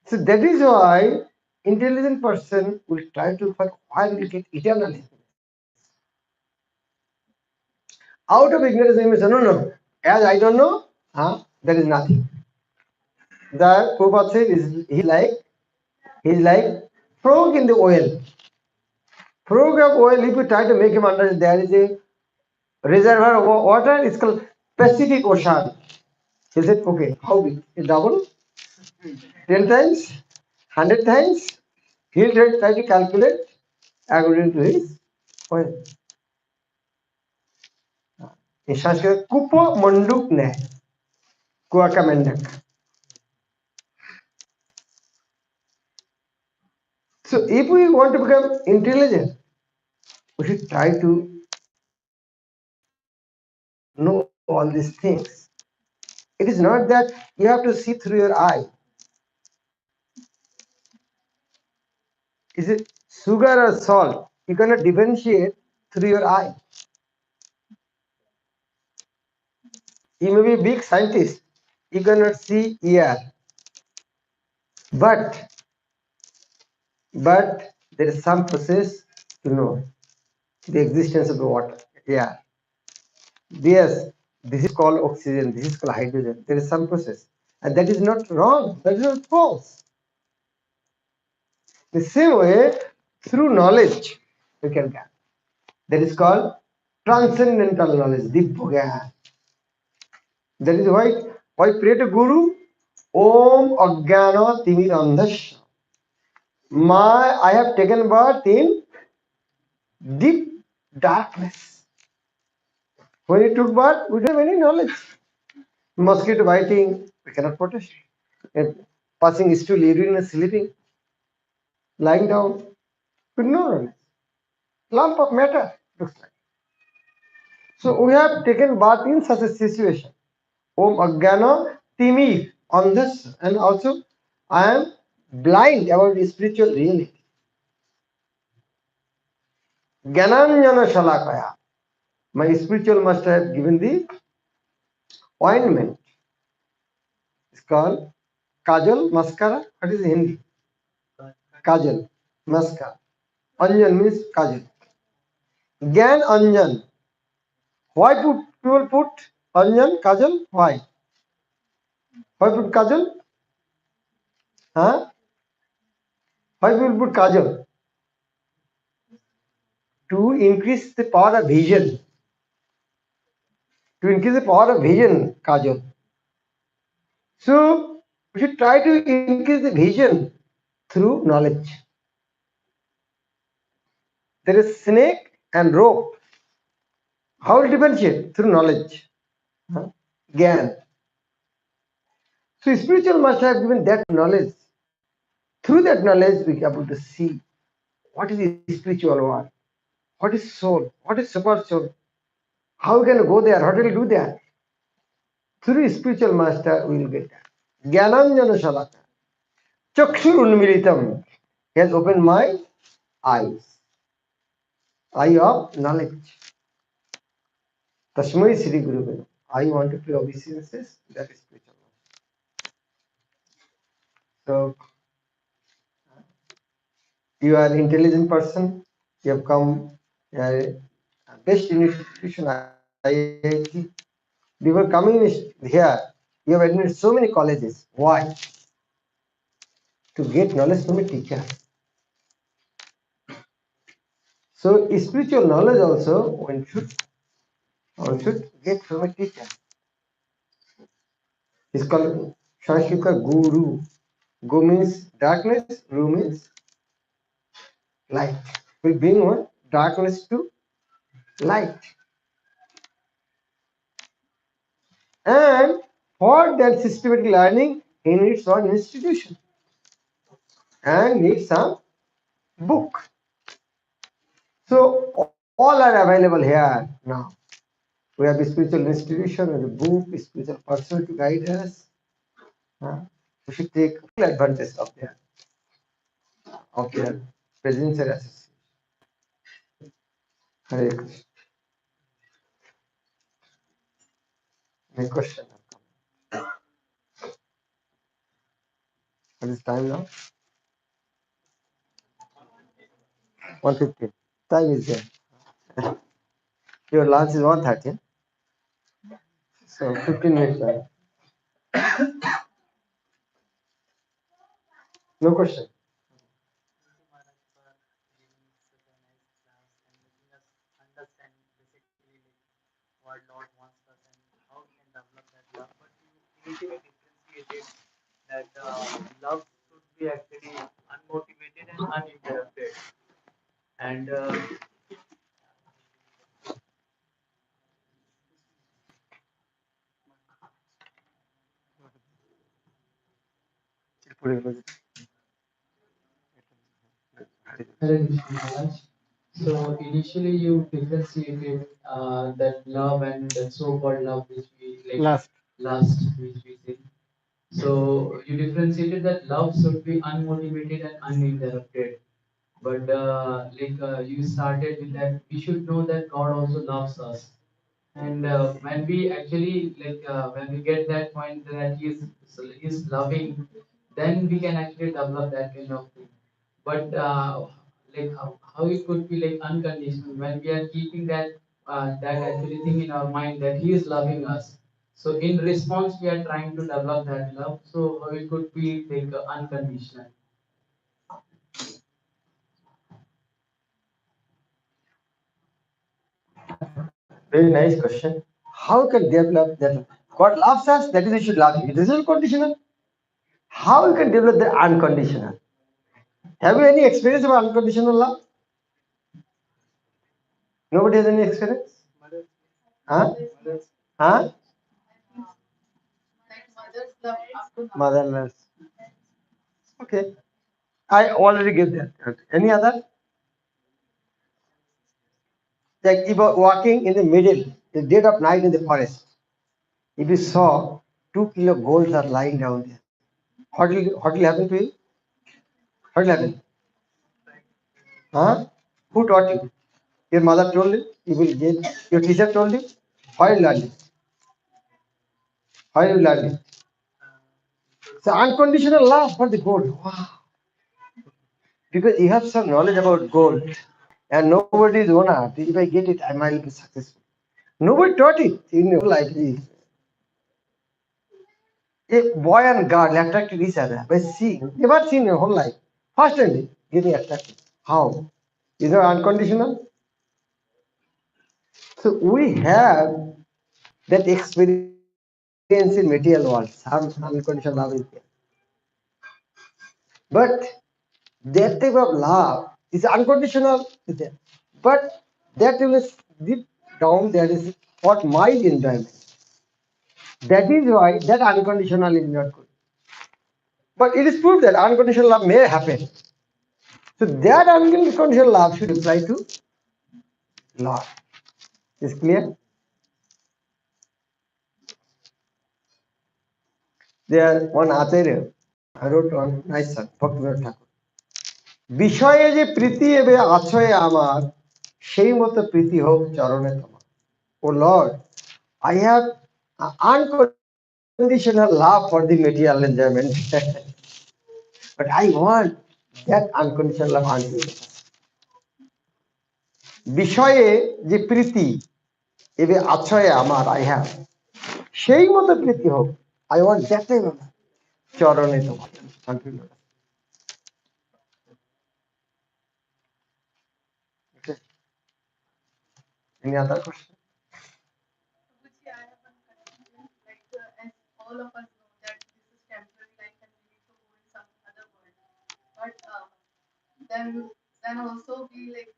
So that is why intelligent person will try to find why will get eternal happiness. Out of ignorance, they may say, no, no, as I don't know, there is nothing. The Prabhupada said he's like frog in the oil. Frog of oil, if you try to make him understand there is a reservoir of water, it's called Pacific Ocean. He said, okay, how big? It's double? 10 times? 100 times? He'll try to calculate according to his oil. In Sanskrit, Kupo Manduk Ne, Kuaka Mendak. So if we want to become intelligent, we should try to know all these things. It is not that you have to see through your eye. Is it sugar or salt? You cannot differentiate through your eye. You may be a big scientist. You cannot see air. But there is some process to know the existence of the water. Yeah. Yes, this is called oxygen, this is called hydrogen. There is some process. And that is not wrong, that is not false. The same way, through knowledge, we can get. That is called transcendental knowledge, Dibbogyan. That is why pray to Guru, Om Ajnana Timirandhasya. I have taken birth in deep darkness. When he took birth, we don't have any knowledge. Mosquito biting, we cannot protest. And passing stool, urine and sleeping, lying down, with no knowledge. Lump of matter, looks like. So we have taken birth in such a situation. Om Ajnana Timir on this, and also I am blind about the spiritual reality. Gyananjana Shalakaya. My spiritual master have given the ointment. It's called Kajal, Mascara. What is Hindi? Kajal, Mascara. Anjan means Kajal. Gyan Anjan. Why people put Anjan, Kajal? Why? Why put Kajal? Huh? Why people put Kajal? To increase the power of vision. To increase the power of vision, Kajal. So we should try to increase the vision through knowledge. There is snake and rope. How will differentiate? Through knowledge. Gyan. So spiritual must have given that knowledge. Through that knowledge, we are able to see what is the spiritual world, what is soul, what is super soul, how we can go there, how do we do that? Through spiritual master, we will get that. Jnananjana Shalaka. Chakshur Unmilitam. He has opened my eyes. Eye of knowledge. Tasmai Sri Guru Guru. I want to pay obeisances. That is spiritual. So you are an intelligent person. You have come best institution IIT. Before coming here, you have attended so many colleges. Why? To get knowledge from a teacher. So spiritual knowledge also one should get from a teacher. It's called Sanskrit Guru. Go means darkness, Ru means light. We bring one darkness to light. And for that systematic learning, he needs one institution and needs some book. So all are available here now. We have a spiritual institution and a book, a spiritual person to guide us. We should take full advantage of their presence and association. Hare Krishna. My question. What is time now? 1:15. Time is there. Your lunch is 1:30. So 15 minutes time. No question. Hare Krishna Maharaj. So initially you differentiated that love and that so-called love which we like Last. lust which we say. So you differentiated that love should be unmotivated and uninterrupted. But you started with that we should know that God also loves us. And when we actually when we get that point that he is loving, then we can actually develop that kind of thing. But how it could be like unconditional when we are keeping that actually thing in our mind that he is loving us. So in response we are trying to develop that love. So how it could be like unconditional. Very nice question. How can develop that? God loves us, that is, we should love him. It is unconditional. How you can develop the unconditional? Have you any experience of unconditional love? Nobody has any experience? Huh? Huh? Motherless. Okay. I already gave that. Okay. Any other? Like if you are walking in the middle, the dead of night in the forest, if you saw 2 kilo golds are lying down there, what will happen to you? What will happen? Huh? Who taught you? Your mother told you, you will get, your teacher told you. Why you learned it? Why you learned it? So unconditional love for the gold. Wow. Because you have some knowledge about gold and nobody is owner. If I get it, I might be successful. Nobody taught it in your life. A boy and girl attracted each other by seeing. Never seen in your whole life. First time getting attracted. How? Is it unconditional? So we have that experience in material world. Some unconditional love is there. But that type of love is unconditional. Is there. But that is deep down there is what might enjoyment. That is why that unconditional is not good. But it is proved that unconditional love may happen. So that unconditional love should apply to Lord. Is clear? There one Acharya, I wrote one nice song, Bhakti Thakur. বিষয়ে যে প্রীতি এবে আছয়ে আমার সেই মতো প্রীতি হোক চরণে তোমার ও Lord I have unconditional love for the material enjoyment but I want that unconditional love unto you. বিষয়ে যে প্রীতি এবে আছয়ে আমার আই হ্যাভ সেই মতো প্রীতি হোক আই ওয়ান্ট দ্যাট টাইম চরণে তোমার Any other question? Guruji, I have one question. Like, as all of us know that this is temporary life and we need to go in some other world. But then also we like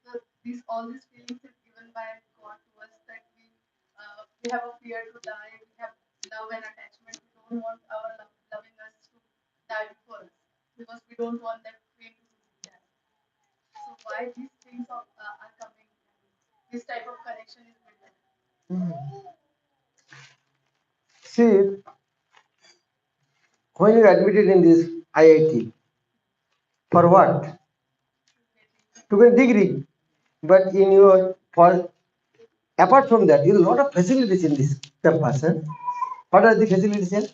these all these feelings is given by God to us that we have a fear to die. We have love and attachment. We don't want our loving us to die before us because we don't want that pain to be there. So why these things are coming? This type of connection is built. See, when you admitted in this IIT, for what? To get degree. But in your for apart from that, there is a lot of facilities in this campus. Huh? What are the facilities here?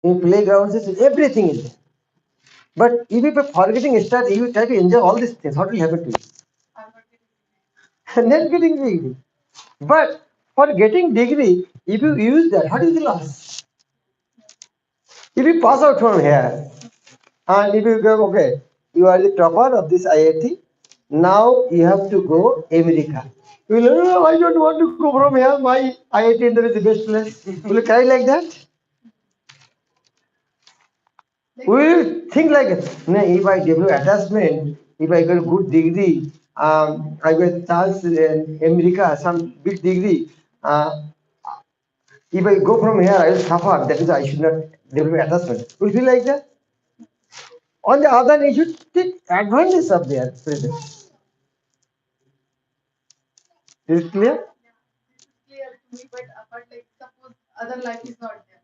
In playgrounds, everything is there. But if you are forgetting start, you try to enjoy all these things. What will happen to you? Not getting degree. But for getting degree, if you use that, what is the loss? If you pass out from here, and if you go, okay, you are the topper of this IIT, now you have to go America. You will, "Oh, I don't want to go from here. My IIT Indore is the best place." Will you cry like that? We will think like, "No, if I develop attachment, if I get a good degree, I get chance in America, some big degree. If I go from here, I will suffer. That is, I should not develop attachment." We feel like that. On the other hand, you should take advantage of their presence. Is it clear? This is clear to me, but like suppose other life is not there,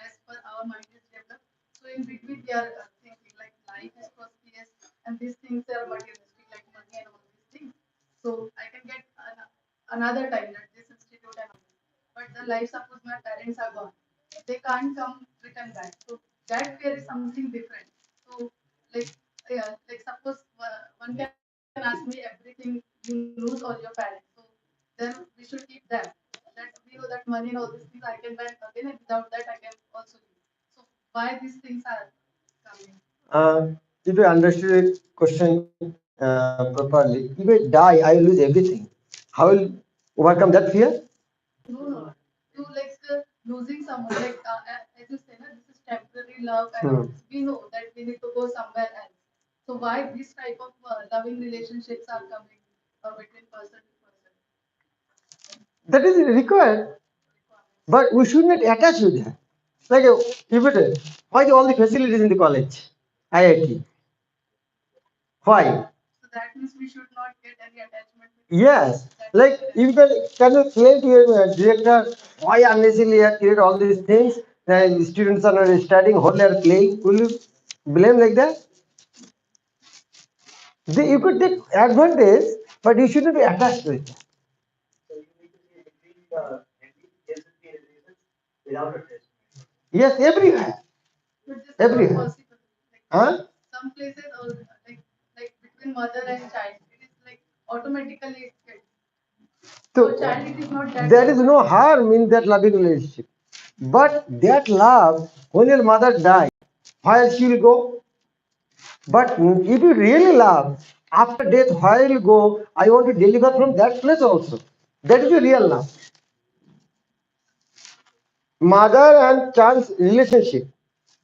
as per our mind is developed. So in between we are thinking like life is prosperous and these things are materialistic like money and all these things. So I can get another time at this institute and all. But the life suppose my parents are gone, they can't come return back. So that fear is something different. So like yeah, like suppose one can ask me everything you lose all your parents. So then we should keep that. That we know that money and all these things I can buy again, and without that I can also live. So why these things are coming? If you understood the question properly, if I die, I will lose everything. How will overcome that fear? No, no. You like losing someone, like as you say, na, this is temporary love, and all this. We know that we need to go somewhere else. So why this type of loving relationships are coming between person to person? That is required, but we should not attach with that. Like, if it, why all the facilities in the college, IIT? Why? So that means we should not get any attachment with Yes, that like person. you can you claim to your director why unnecessarily you have created all these things and students are not studying, whole they are playing. Will you blame like that? You could take advantage, but you shouldn't be attached to it. Yes, everywhere, But this is not everywhere. possible. Like Huh? some places, or like between mother and child, it is like automatically it gets. So For child, it is not that there is easy. no harm in that loving relationship. But that love, when your mother died, where she will go? But if you really love, after death, where you will go? I want to deliver from that place also. That is the real love. Mother and child's relationship.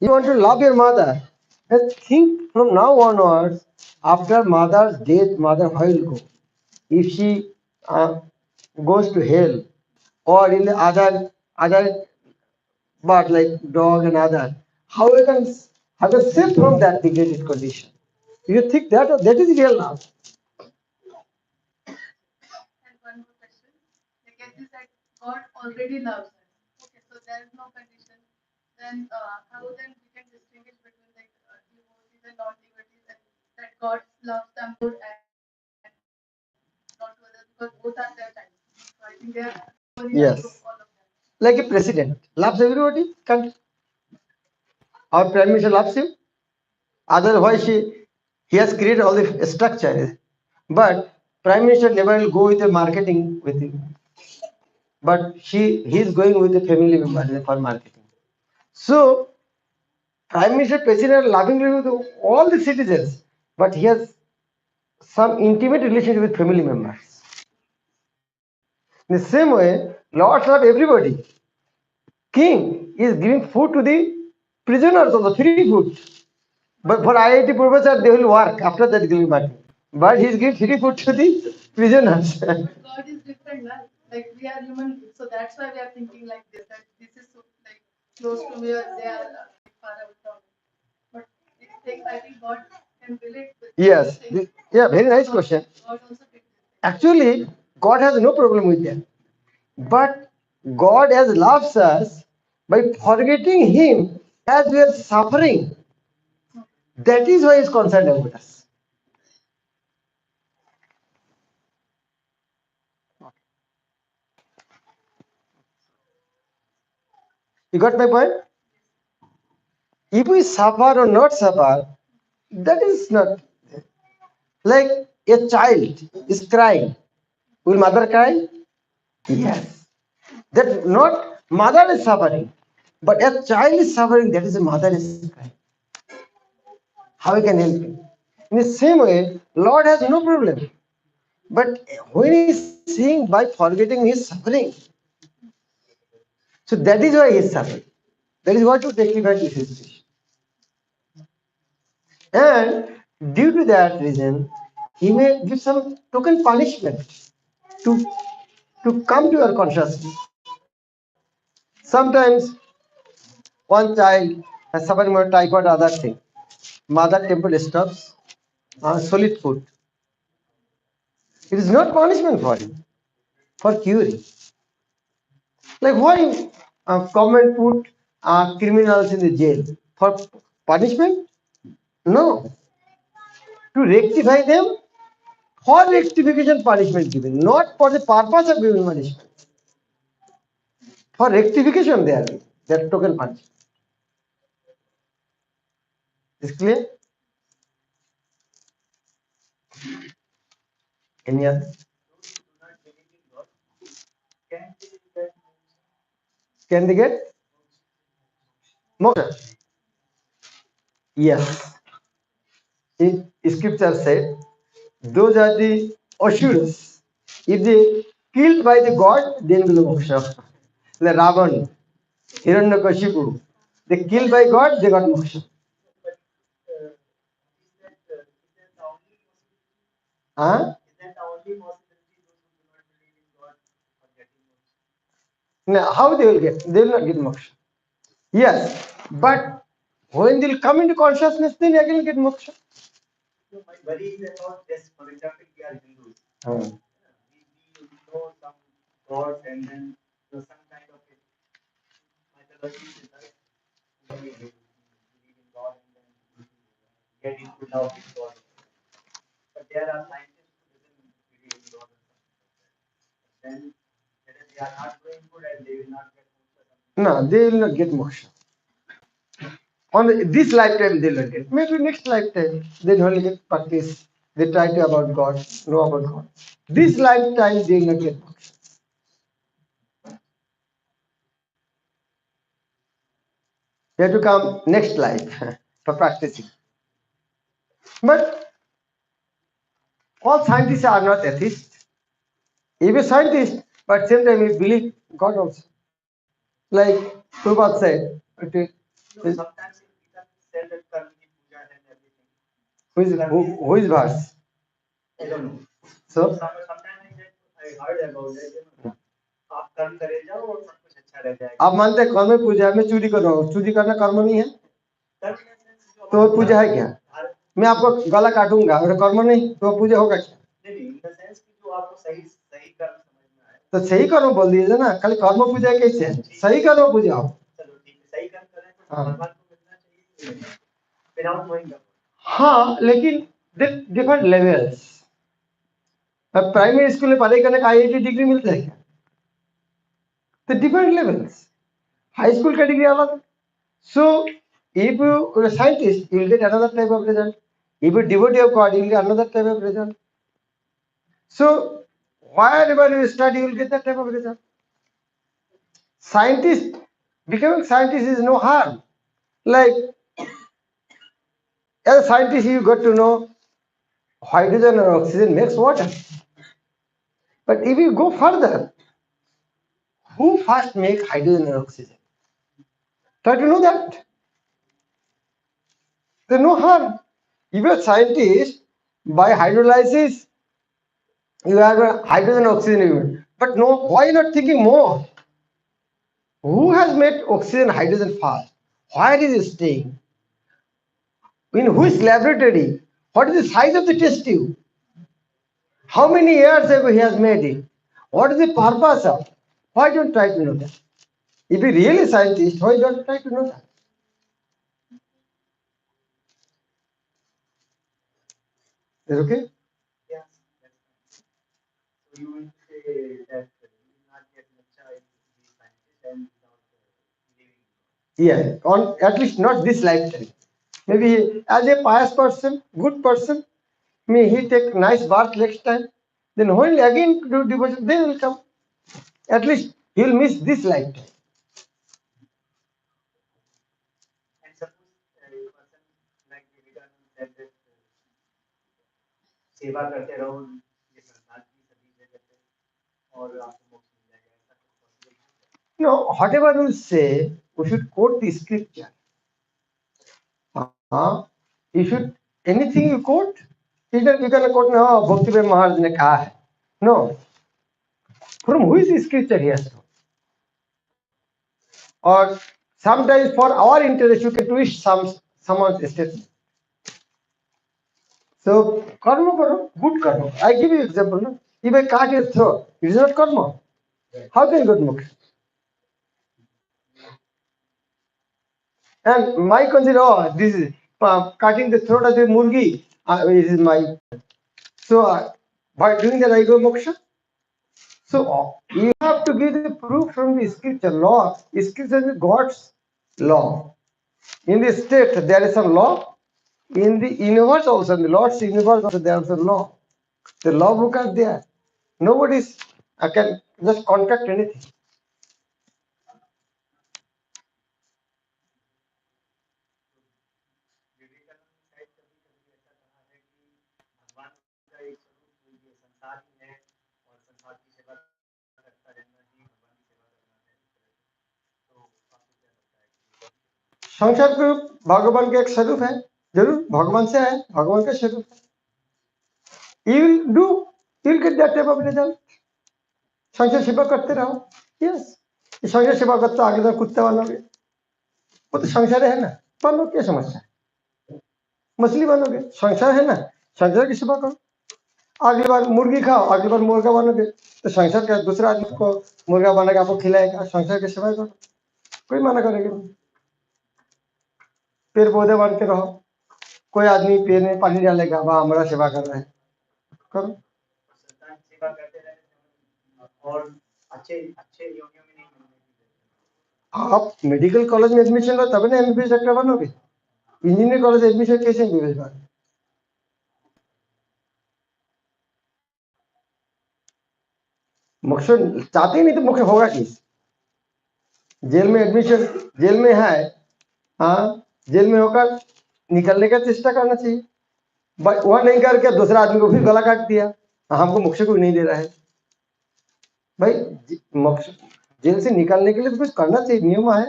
You want to love your mother. And think from now onwards, after mother's death, mother where will go? If she goes to hell or in the other but like dog and other, how can save from that degraded condition? You think that is real love? And one more question. Like as you said, God already loves us. Okay, so there is no condition. Then how then we can distinguish between like devotees and non-devotees, and that God loves them good and not to others because both are their types. So I think they are equally in group, all of them. Yes. Like a president loves everybody. Can't our prime minister loves him? Otherwise, he has created all the structure. But Prime Minister never will go with the marketing with him. But he is going with the family member for marketing. So Prime Minister President are lovingly with all the citizens, but he has some intimate relationship with family members. In the same way, Lord love everybody. King is giving food to the prisoners also, free food. But for IIT professor, they will work after that they will work. But he is giving free food to the prisoners. But God is different, na? Like we are human, so that's why we are thinking like this. That this is so, like close to where they are far out from. But I think God can relate with Yes. these things. Yeah, very nice question. God also did this. Actually, God has no problem with that. But God has loves us by forgetting Him as we are suffering. That is why He is concerned about us. You got my point? If we suffer or not suffer, that is not like a child is crying. Will mother cry? Yes. That not mother is suffering, but a child is suffering. That is a mother is crying. How we can help him? In the same way, Lord has no problem. But when he's seeing by forgetting his suffering, so that is why he is suffering. That is what to testify to his situation. And due to that reason, he may give some token punishment to come to your consciousness. Sometimes one child has suffering from typhoid or other thing. Mother temple stops solid food. It is not punishment for him, for curing. Like why government put criminals in the jail? For punishment? No. To rectify them, for rectification punishment given, not for the purpose of giving punishment. For rectification they are given, that token punishment. Is clear? Any other? Can they get moksha? Yes. In scripture said, those are the assurance. If they killed by the god, then will moksha. Like Ravan, Hiranyakashipu, they killed by god, they got moksha. Huh? Now, how they will get? They will not get moksha. Yes, but when they will come into consciousness, then again get moksha. Hmm. No, they will not get moksha. On this lifetime, they will not get. Maybe next lifetime, they only get practice. They try to about God, know about God. This lifetime, they will not get moksha. They have to come next life for practicing. But all scientists are not atheists. If a scientist, but same time he believe God also. Like Prabhupada said, who is verse? So आप मानते हैं कर्म में पूजा है, मैं चोरी कर रहा हूँ, चोरी करना कर्म नहीं है तो पूजा है क्या? मैं आपको गला काटूंगा और कर्म नहीं तो पूजा होगा क्या? तो सही कर्म बोल दीजिए ना, खाली कर्म पूजा कैसे है? सही कर्म पूजा हो. हाँ, लेकिन डिफरेंट लेवल्स. प्राइमरी स्कूल में पढ़ाई करने का IIT डिग्री मिलता है क्या? तो डिफरेंट लेवल्स. हाई स्कूल का डिग्री अलग. सो If you are a scientist, you will get another type of result. If you devotee of God, you will get another type of result. So wherever you study, you will get that type of result. Scientist, becoming scientist is no harm. Like as a scientist, you got to know hydrogen and oxygen makes water. But if you go further, who first make hydrogen and oxygen? Try to know that. There's no harm. If you're a scientist, by hydrolysis, you have a hydrogen oxygen unit. But no, why not thinking more? Who has made oxygen hydrogen fast? Where is it staying? In which laboratory? What is the size of the test tube? How many years ago he has made it? What is the purpose of? Why don't try to know that? If you really a scientist, why don't try to know that? Is it okay? Yes. So you will say that you will not get lecture in the scientist and without living. Yeah, on at least not this lifetime. Maybe as a pious person, good person, may he take nice bath next time. Then when again do devotion, they will come. At least he will miss this lifetime. And suppose a person like Vivekananda said that सेवा करते रहो ये संसार की सभी जगह पे और आपको मोक्ष मिल जाएगा ऐसा कुछ possible? No, whatever you say, we should quote the scripture. You should anything you quote, you can quote no Bhakti Maharaj ने कहा है. No. From who is the scripture here? Or sometimes for our interest you can twist someone's statement. So karma karo, good karma. I give you example. No? If I cut your throat, it is not karma. How can you get moksha? And my consider, oh, this is cutting the throat of the murgi. This is my. So by doing that, I go moksha. So you have to give the proof from the scripture law. Scripture is God's law. In the state, there is a law. In the universe also, in the Lord's universe also, there is a law. The law book are there. Nobody can just contract anything. Vivekananda शायद कभी कभी ऐसा कहा है कि भगवान का एक स्वरूप ये संसार ही है और संसार की सेवा करता रहना ही भगवान की सेवा करना है इस तरह से तो आपको क्या लगता है कि संसार को भगवान का एक स्वरूप है जरूर भगवान से है भगवान का स्वरूप है you will do you will get that type of result संसार सेवा करते रहो यस संसार सेवा करते आगे तो कुत्ते बनोगे वो तो संसार है ना बनो क्या समस्या है मछली बनोगे संसार है ना संसार की सेवा करो अगली बार मुर्गी खाओ अगली बार मुर्गा बनोगे तो संसार का दूसरा आदमी को मुर्गा बना के आपको खिलाएगा संसार की सेवा करो कोई मना करेगा नहीं पेड़ पौधे बन के रहो कोई आदमी पेड़ में पानी डालेगा वह हमारा सेवा कर रहा है करो संतान की सेवा करते रहे और अच्छे अच्छे योनियों में नहीं मिलने की आप मेडिकल कॉलेज में एडमिशन लो तब ना एमबीबीएस डॉक्टर बनोगे इंजीनियरिंग कॉलेज एडमिशन कैसे एमबीबीएस बन मोक्ष चाहते ही नहीं तो मोक्ष होगा किस जेल में एडमिशन जेल में है हाँ जेल में होकर निकलने का चेष्टा करना चाहिए वह नहीं करके दूसरा आदमी को फिर गला काट दिया हमको मोक्ष को नहीं दे रहा है भाई मोक्ष जेल से निकलने के लिए तो कुछ करना चाहिए नियम है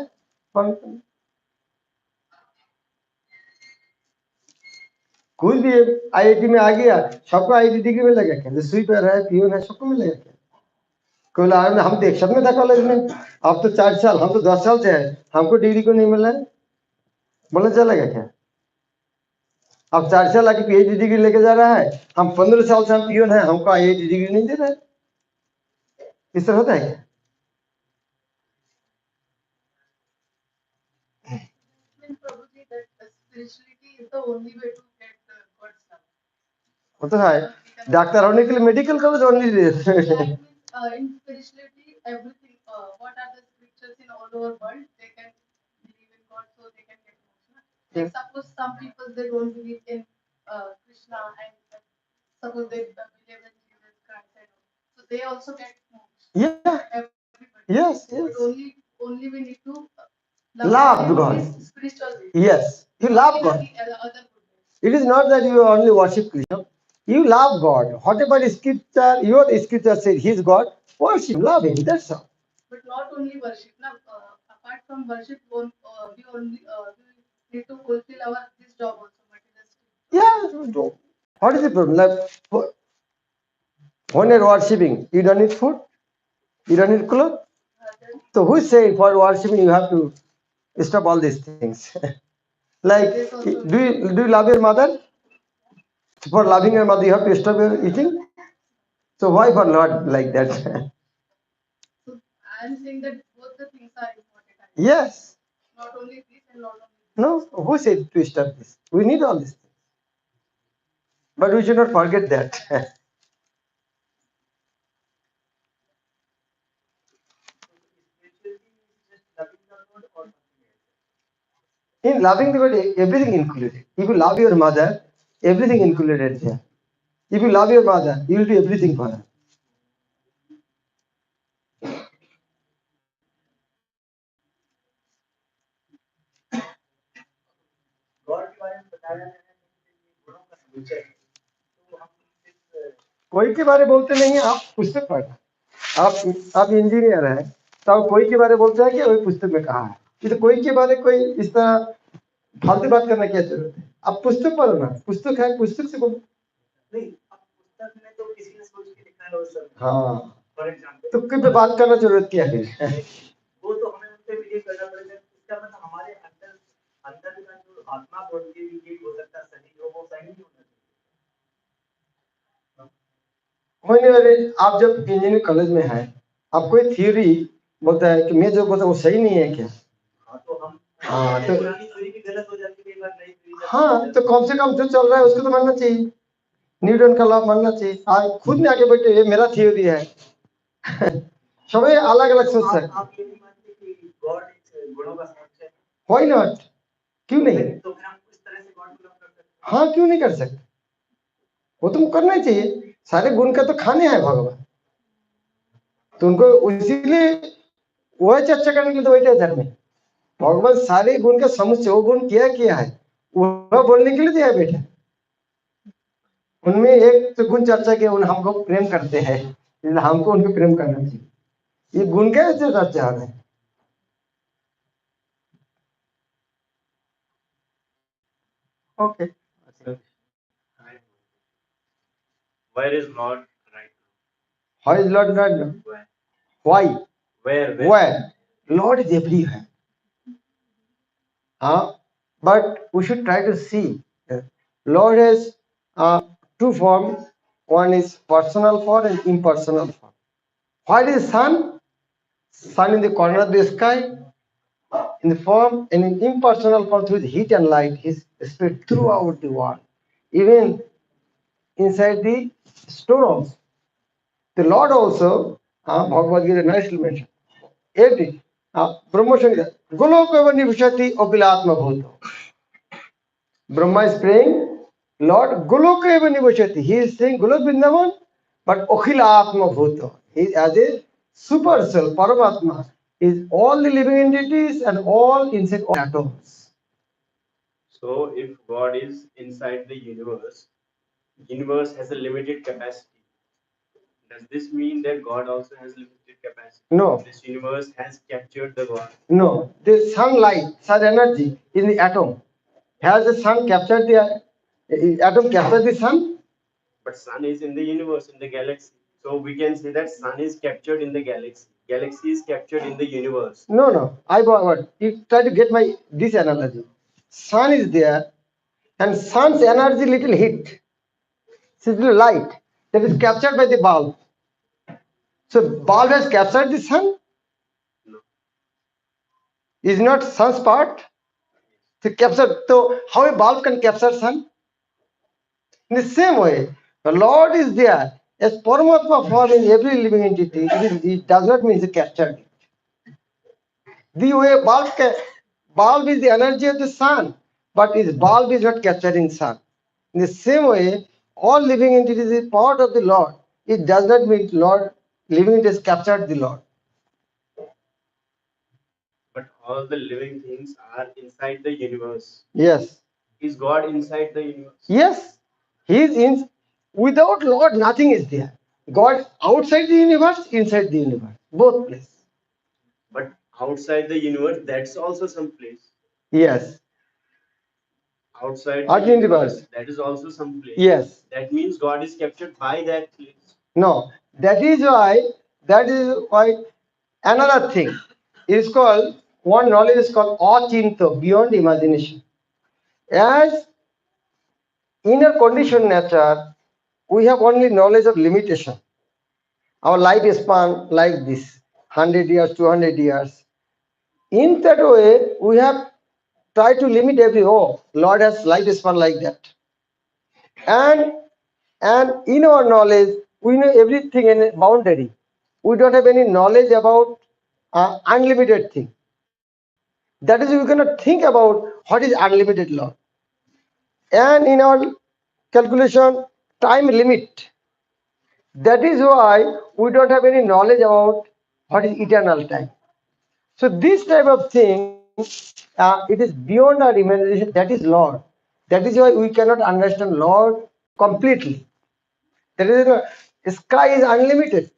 कोई भी आईआईटी में आ गया सबको आईआईटी डिग्री में लगा क्या स्वीपर है पीओन है सबको मिलेगा क्या कोई हम तो एक साथ में था कॉलेज में अब तो 4 साल हम तो 10 साल से है हमको डिग्री को नहीं मिल रहा है बोलना चलेगा क्या अब 4 साल आके पीएचडी डिग्री लेके जा रहा है हम 15 साल से हम पीओन है हमको आईआईटी डिग्री नहीं दे रहा है इस तरह होता है क्या Prabhuji, that spirituality is the only way to get God's love. वो तो है डॉक्टर होने के लिए medical college only That means in spirituality, everything, what are the scriptures in all over world, they can believe in God, so they can get moksha. Like suppose some people they don't believe in Krishna and suppose they believe in Jesus Christ, and so they also get moksha. Yeah. Everybody. Yes. But Yes. only we need to Love God God. in his spiritual way. Yes. You love Not in God. any other good way. It is not that you only worship Krishna. You love God. Whatever scripture, your scripture says He is God, worship Him, love Him. That's all. But not only worship. Now, apart from worship, we need to fulfill our this job also, materialistic. Yeah. What is the problem? Like, when you're worshiping, you don't need food, you don't need clothes. So who is saying for worshiping you have to stop all these things? Like, do you love your mother? For loving your mother, you have to stop your eating. So why for not like that? So I am saying that both the things are important. Yes. Not only this and not only this. No. Who said to stop this? We need all these things, but we should not forget that. Spirituality is just loving the Lord or something else. In loving the God, everything included. If you love your mother, everything included there. If you love your mother, you will do everything for her. God के बारे में बताया है कि ये गुणों का समुच्चय है। तो हम इस कोई के बारे में बोलते नहीं है, आप पुस्तक पढ़ना। आप इंजीनियर हैं, तो आप कोई के बारे में बोलते हैं कि वही पुस्तक में कहा है। कि तो कोई के बारे में कोई इस तरह फालतू बात करना क्या जरूरत है? आप पुस्तक पढ़ो ना, पुस्तक है, पुस्तक से बोलो। नहीं, अब पुस्तक में तो किसी ने सोच के लिखा है वो सब। हाँ, फॉर एग्जांपल तो किस पे बात करना जरूरत क्या है? वो तो हमें उनसे बिलीव करना पड़ेगा। इसका मतलब हमारे अंदर अंदर का जो आत्मा बोल के भी हो सकता है सही हो, वो सही नहीं होना चाहिए। होने वाले आप जब इंजीनियरिंग कॉलेज में हैं, आप कोई थ्योरी बोलता है कि मैं जो बोलता हूँ वो सही नहीं है क्या? हाँ तो हम तो पुरानी थ्योरी भी गलत हो जाती है, एक बार नई थ्योरी। हाँ, तो कम से कम जो चल रहा है उसको तो मानना चाहिए। न्यूटन का लॉ मानना चाहिए। आज खुद में आके बैठे ये मेरा थ्योरी है। सभी अलग अलग सोच सकते। आप ये नहीं मानते कि गॉड एक गुणों का समुच्चय है? Why not? क्यों नहीं? तो फिर हम इस तरह से गॉड को लव कर सकते हैं? हाँ, क्यों नहीं कर सकते? वो तुम करना ही चाहिए। सारे गुण का तो खाने हैं भगवान, तो उनको इसीलिए वह चर्चा करने के लिए तो बैठे धर्म में। भगवान सारे गुण का समुच्चय, वो गुण क्या है वह बोलने के लिए दिया बैठे। उनमें एक तो गुण चर्चा के उन हमको प्रेम करते हैं, इसलिए हमको उनको प्रेम करना चाहिए। ये गुण क्या जो चर्चा है? Okay. Where is Lord right now? How is Lord God? Where? Why? Where? Where? Lord is everywhere. But we should try to see. Lord has two forms. One is personal form and impersonal form. What is sun? Sun in the corner of the sky, in the form, and in impersonal form through the heat and light, His spread throughout the world, even inside the stones. The Lord also, Bhagavad Gita nicely mentioned, every promotion, Golokava Nivishati Opilatma Bhuto. Brahma is praying, Lord Golokava Nivishati. He is saying Golok Vrindavan, but Okhila Atma Bhuto. He is as a super soul, Paramatma, is all the living entities and all inside all atoms. So if God is inside the universe has a limited capacity. Does this mean that God also has limited capacity? No. This universe has captured the God. No, the sunlight, sun energy in the atom. Has the sun captured the atom captured the sun? But sun is in the universe, in the galaxy. So we can say that sun is captured in the galaxy. Galaxy is captured in the universe. No. I what? You try to get this analogy. Sun is there, and sun's energy little heat, little light that is captured by the bulb. So bulb has captured the sun. No. Is not sun's part to capture. So how a bulb can capture sun? In the same way, the Lord is there as Paramatma form in every living entity. It does not mean it's captured. The way bulb is the energy of the sun. but its bulb is not capturing sun. In the same way, all living entities is part of the Lord. It does not mean Lord living entities captured the Lord. But all the living things are inside the universe. Yes. Is God inside the universe? Yes. He is in. Without Lord, nothing is there. God outside the universe, inside the universe. Both places. But outside the universe, that's also some place. Yes. Outside the Earth universe, universe. that is also some place. Yes. That means God is captured by that place. No. That is why another thing is called, one knowledge is called achinto, beyond imagination. As inner conditioned nature, we have only knowledge of limitation. Our life span like this, 100 years, 200 years. In that way, we have tried to limit every, oh, Lord has lifespan like that. And in our knowledge, we know everything in a boundary. We don't have any knowledge about unlimited thing. That is, we cannot think about what is unlimited Lord. And in our calculation, time limit. That is why we don't have any knowledge about what is eternal time. So this type of thing, it is beyond our imagination. That is Lord. That is why we cannot understand Lord completely. That is, sky is unlimited,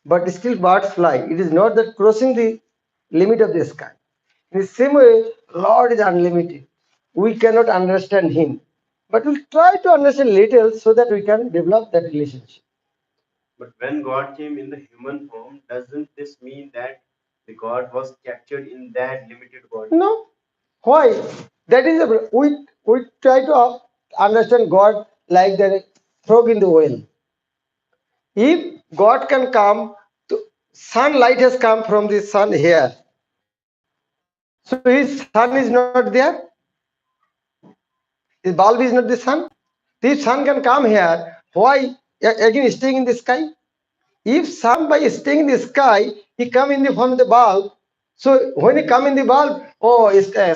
but still birds fly. It is not that crossing the limit of the sky. In the same way, Lord is unlimited. We cannot understand Him, but we'll try to understand little so that we can develop that relationship. But when God came in the human form, doesn't this mean that the God was captured in that limited body? No. Why? That is we try to understand God like the frog in the well. If God can come, to, sunlight has come from the sun here. So his sun is not there. His bulb is not the sun. The sun can come here. Why again staying in the sky? If sun by staying in the sky, he come in the from the bulb. So when he come in the bulb, oh, sun is not there.